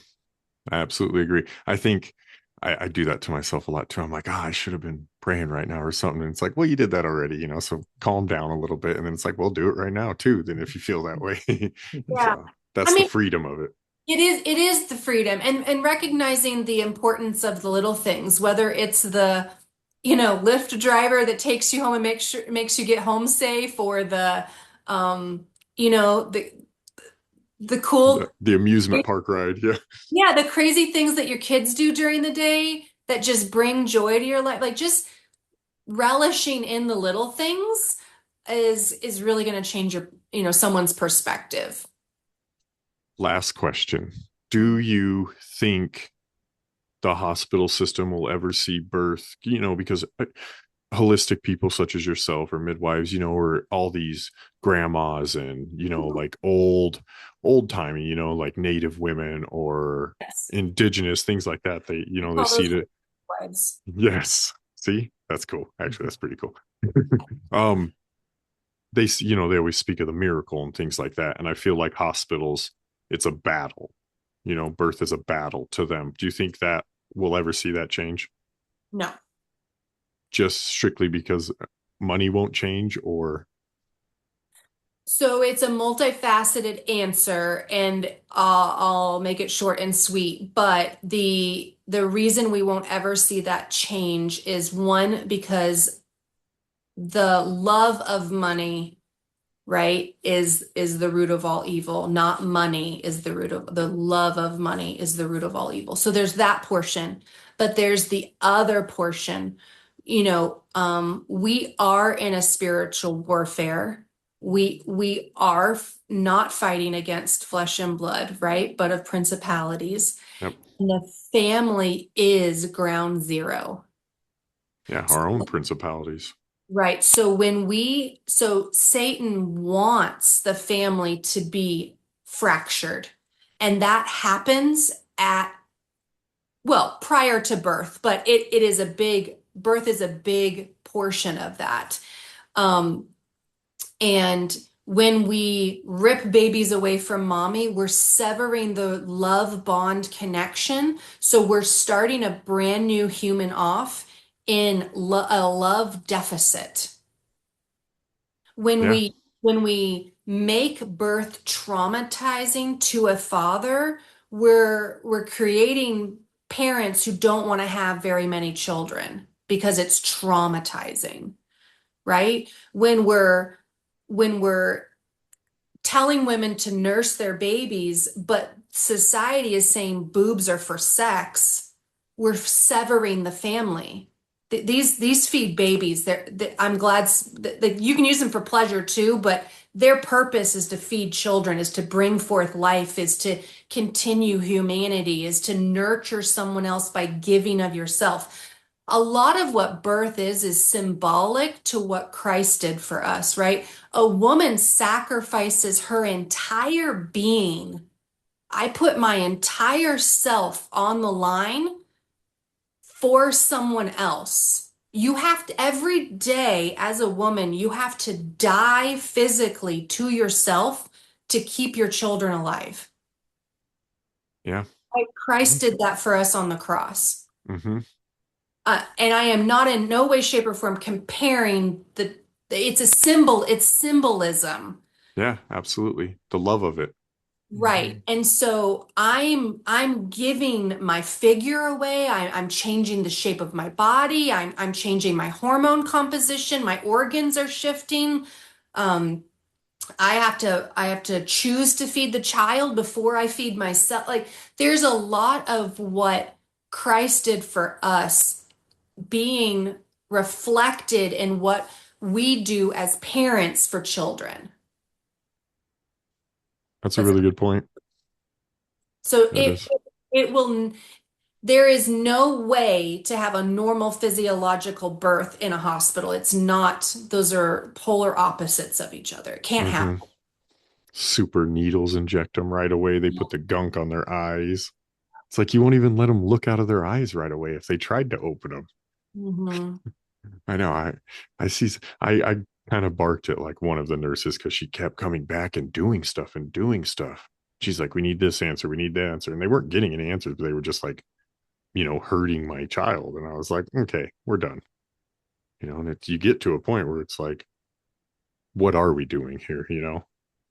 I absolutely agree. I think I do that to myself a lot too. I'm like, I should have been praying right now or something. And it's like, well, you did that already, so calm down a little bit. And then it's like, well, do it right now too. Then if you feel that way. Yeah. So I that's the mean, freedom of it. it is the freedom and recognizing the importance of the little things, whether it's the, Lyft driver that takes you home and makes you get home safe, or the, um, you know, the the cool, The amusement park ride. Yeah. yeah, the crazy things that your kids do during the day that just bring joy to your life. Like just relishing in the little things is really going to change someone's perspective. Last question. Do you think the hospital system will ever see birth? Because holistic people such as yourself or midwives, or all these grandmas and, like old timey, like native women or Yes. indigenous things like that. They All see those that. lives. Yes. See, that's cool. Actually, that's pretty cool. um, they always speak of the miracle and things like that. And I feel like hospitals, it's a battle, birth is a battle to them. Do you think that we'll ever see that change? No. Just strictly because money won't change, or So it's a multifaceted answer, and I'll make it short and sweet. But the reason we won't ever see that change is one, because the love of money, right, is the root of all evil. Not money is the love of money is the root of all evil. So there's that portion, but there's the other portion. We are in a spiritual warfare. We are not fighting against flesh and blood, right? But of principalities. yep, And the family is ground zero. yeah, our own principalities. Right. So Satan wants the family to be fractured. And that happens prior to birth, but birth is a big portion of that. Um, and When we rip babies away from mommy, we're severing the love bond connection. So we're starting a brand new human off in a love deficit. When Yeah. we make birth traumatizing to a father, we're creating parents who don't want to have very many children because it's traumatizing, right? When we're telling women to nurse their babies, but society is saying boobs are for sex, we're severing the family. These feed babies. I'm glad that you can use them for pleasure too, but their purpose is to feed children, is to bring forth life, is to continue humanity, is to nurture someone else by giving of yourself. A lot of what birth is symbolic to what Christ did for us, right? A woman sacrifices her entire being. I put my entire self on the line for someone else. You have to, every day as a woman, you have to die physically to yourself to keep your children alive. Yeah. Like Christ did that for us on the cross. Hmm. And I am not in no way, shape, or form comparing it's a symbol, it's symbolism. Yeah, absolutely. The love of it. Right. And so I'm giving my figure away. I'm changing the shape of my body. I'm changing my hormone composition. My organs are shifting. Um, I have to choose to feed the child before I feed myself. Like there's a lot of what Christ did for us being reflected in what we do as parents for children. That's a really good point. So That it is. it will there is no way to have a normal physiological birth in a hospital. It's not, those are polar opposites of each other. It can't Hmm. happen. Super needles inject them right away. They put the gunk on their eyes. It's like you won't even let them look out of their eyes right away if they tried to open them. Hmm. I know. I see. I kind of barked at like one of the nurses because she kept coming back and doing stuff and doing stuff. She's like, "We need this answer. We need that answer," and they weren't getting any answers. But they were just like, hurting my child. And I was like, "Okay, we're done." And you get to a point where it's like, what are we doing here?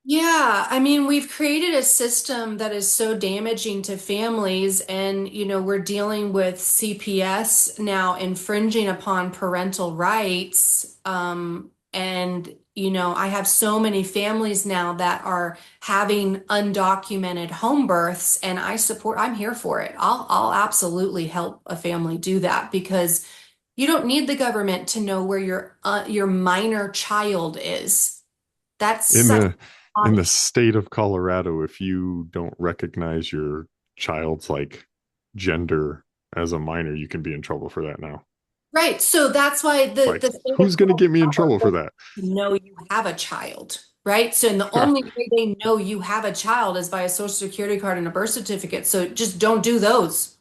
Yeah, I mean, we've created a system that is so damaging to families, and we're dealing with CPS now infringing upon parental rights. And I have so many families now that are having undocumented home births, and I'm here for it. I'll absolutely help a family do that because you don't need the government to know where your minor child is. That's in such the in the state of Colorado, if you don't recognize your child's like gender as a minor, you can be in trouble for that now. right. So that's why It's the like, state of who's going to get me in Colorado trouble for wants that? to know you have a child, right? So, and the only way they know you have a child is by a social security card and a birth certificate. So just don't do those.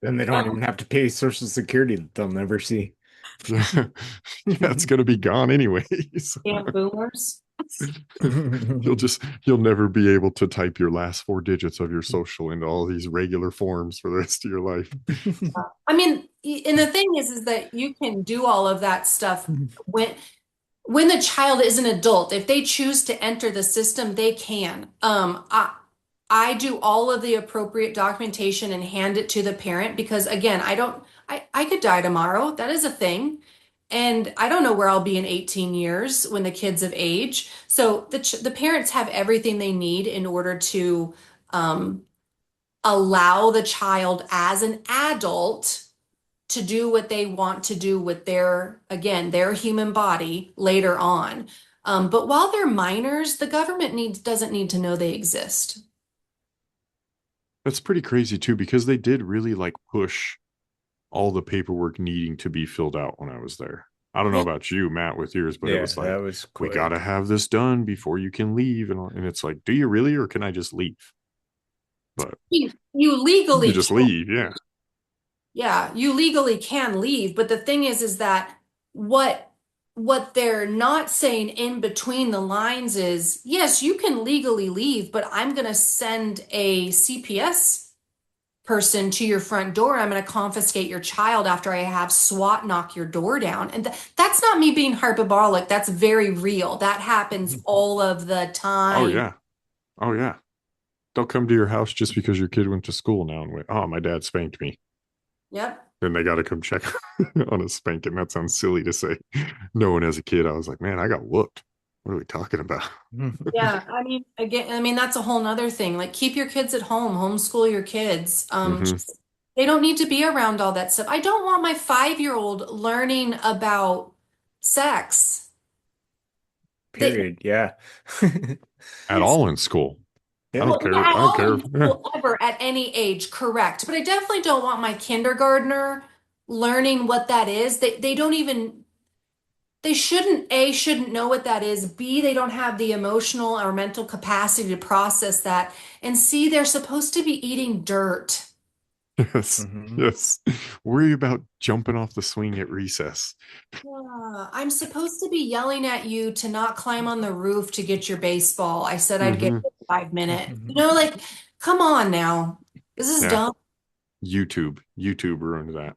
Then they don't even have to pay Social Security that they'll never see. Yeah, it's going to be gone anyways. Damn boomers. You'll never be able to type your last four digits of your social into all these regular forms for the rest of your life. I mean, and the thing is that you can do all of that stuff when the child is an adult. If they choose to enter the system, they can. I do all of the appropriate documentation and hand it to the parent because again, I could die tomorrow. That is a thing. And I don't know where I'll be in 18 years when the kid's of age. So the parents have everything they need in order to um, allow the child as an adult to do what they want to do with their human body later on. But while they're minors, the government doesn't need to know they exist. That's pretty crazy too, because they did really like push all the paperwork needing to be filled out when I was there. I don't know Yeah. about you, Matt, with yours, but it Yeah, was that like, was we quick. got to have this done before you can leave. And it's like, do you really, or can I just leave? But You you legally could just can, leave. Yeah. yeah, you legally can leave, but the thing is that what what they're not saying in between the lines is, yes, you can legally leave, but I'm going to send a CPS person to your front door. I'm going to confiscate your child after I have SWAT knock your door down. And that's not me being hyperbolic. That's very real. That happens all of the Oh time. yeah. Oh yeah. They'll come to your house just because your kid went to school now and went, oh, my dad spanked me. Yep. Then they got to come check on a spanking. That sounds silly to say. Knowing as a kid, I was like, man, I got whooped. What are we talking about? Yeah, I mean, again, I mean that's a whole nother thing. Like, keep your kids at home, homeschool your kids. Hmm. They don't need to be around all that stuff. I don't want my 5-year-old learning about sex. They, Period. Yeah. At all in school. I Yeah. don't well, yeah, care. at I don't all care. in school ever at any age, correct. But I definitely don't want my kindergartner learning what that is. They don't even they shouldn't know what that is. B, they don't have the emotional or mental capacity to process that. And C, they're supposed to be eating dirt. Yes. Mhm. Yes. Worry about jumping off the swing at recess. Yeah, I'm supposed to be yelling at you to not climb on the roof to get your baseball. I said I'd get Hmm. it in 5 minutes. Like, come on now. This is Yeah. dumb. YouTube ruined that.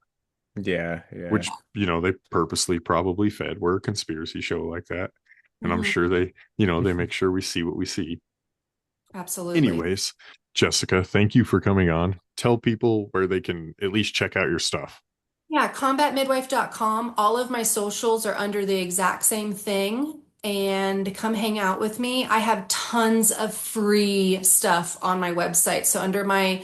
Yeah, yeah. Which, they purposely probably fed. We're a conspiracy show like that. And I'm Mhm. sure they make sure we see what we see. Absolutely. Anyways, Jessica, thank you for coming on. Tell people where they can at least check out your stuff. Yeah, combatmidwife.com. All of my socials are under the exact same thing. And come hang out with me. I have tons of free stuff on my website. So, under my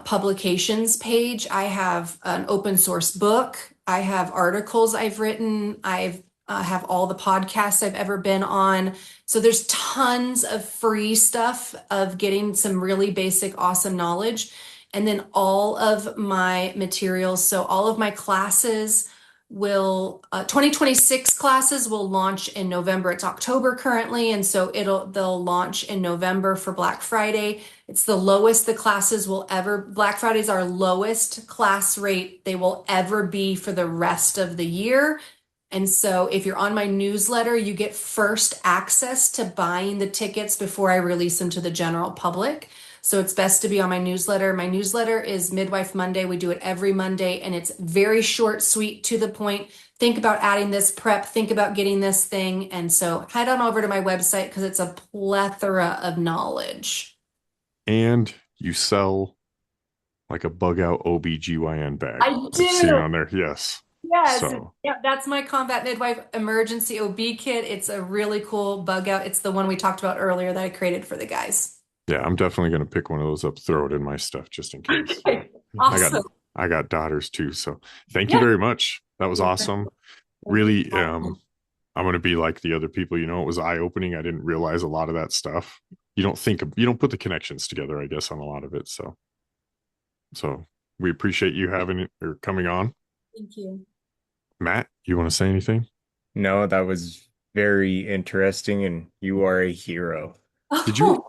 publications page, I have an open source book. I have articles I've written. I've have all the podcasts I've ever been on. So there's tons of free stuff of getting some really basic, awesome knowledge. And then all of my materials. So all of my classes will 2026 classes will launch in November. It's October currently, and so they'll launch in November for Black Friday. It's the lowest the classes will ever, Black Friday is our lowest class rate they will ever be for the rest of the year. And so if you're on my newsletter, you get first access to buying the tickets before I release them to the general public. So it's best to be on my newsletter. My newsletter is Midwife Monday. We do it every Monday, and it's very short, sweet, to the point. Think about adding this prep, think about getting this thing. And so head on over to my website because it's a plethora of knowledge. And you sell like a bug out OBGYN bag. I I've seen do. on there. Yes. Yes. So Yep, that's my Combat Midwife Emergency OB kit. It's a really cool bug out. It's the one we talked about earlier that I created for the guys. yeah, I'm definitely gonna pick one of those up, throw it in my stuff just in case. Okay. I got Awesome. I got daughters too. So thank you Yeah. very much. That was awesome. Really, Awesome. I'm gonna be like the other people, it was eye-opening. I didn't realize a lot of that stuff. You don't put the connections together, I guess, on a lot of it. So we appreciate you having it or coming on. Thank you. Matt, you want to say anything? No, that was very interesting, and you are a hero. Did you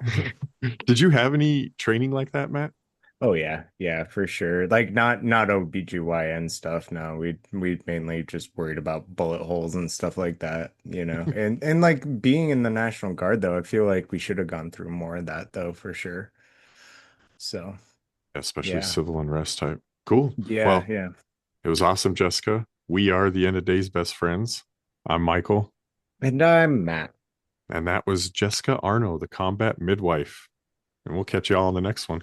did you have any training like that, Matt? Oh yeah, yeah, for sure. Like not OBGYN stuff. No, we mainly just worried about bullet holes and stuff like that, you know. And like being in the National Guard though, I feel like we should have gone through more of that though, for sure. So, Especially yeah. civil unrest type. Cool. Yeah, Well, yeah. it was awesome, Jessica. We are the end of days best friends. I'm Michael, And I'm Matt. and that was Jessica Arno, the combat midwife. And we'll catch you all on the next one.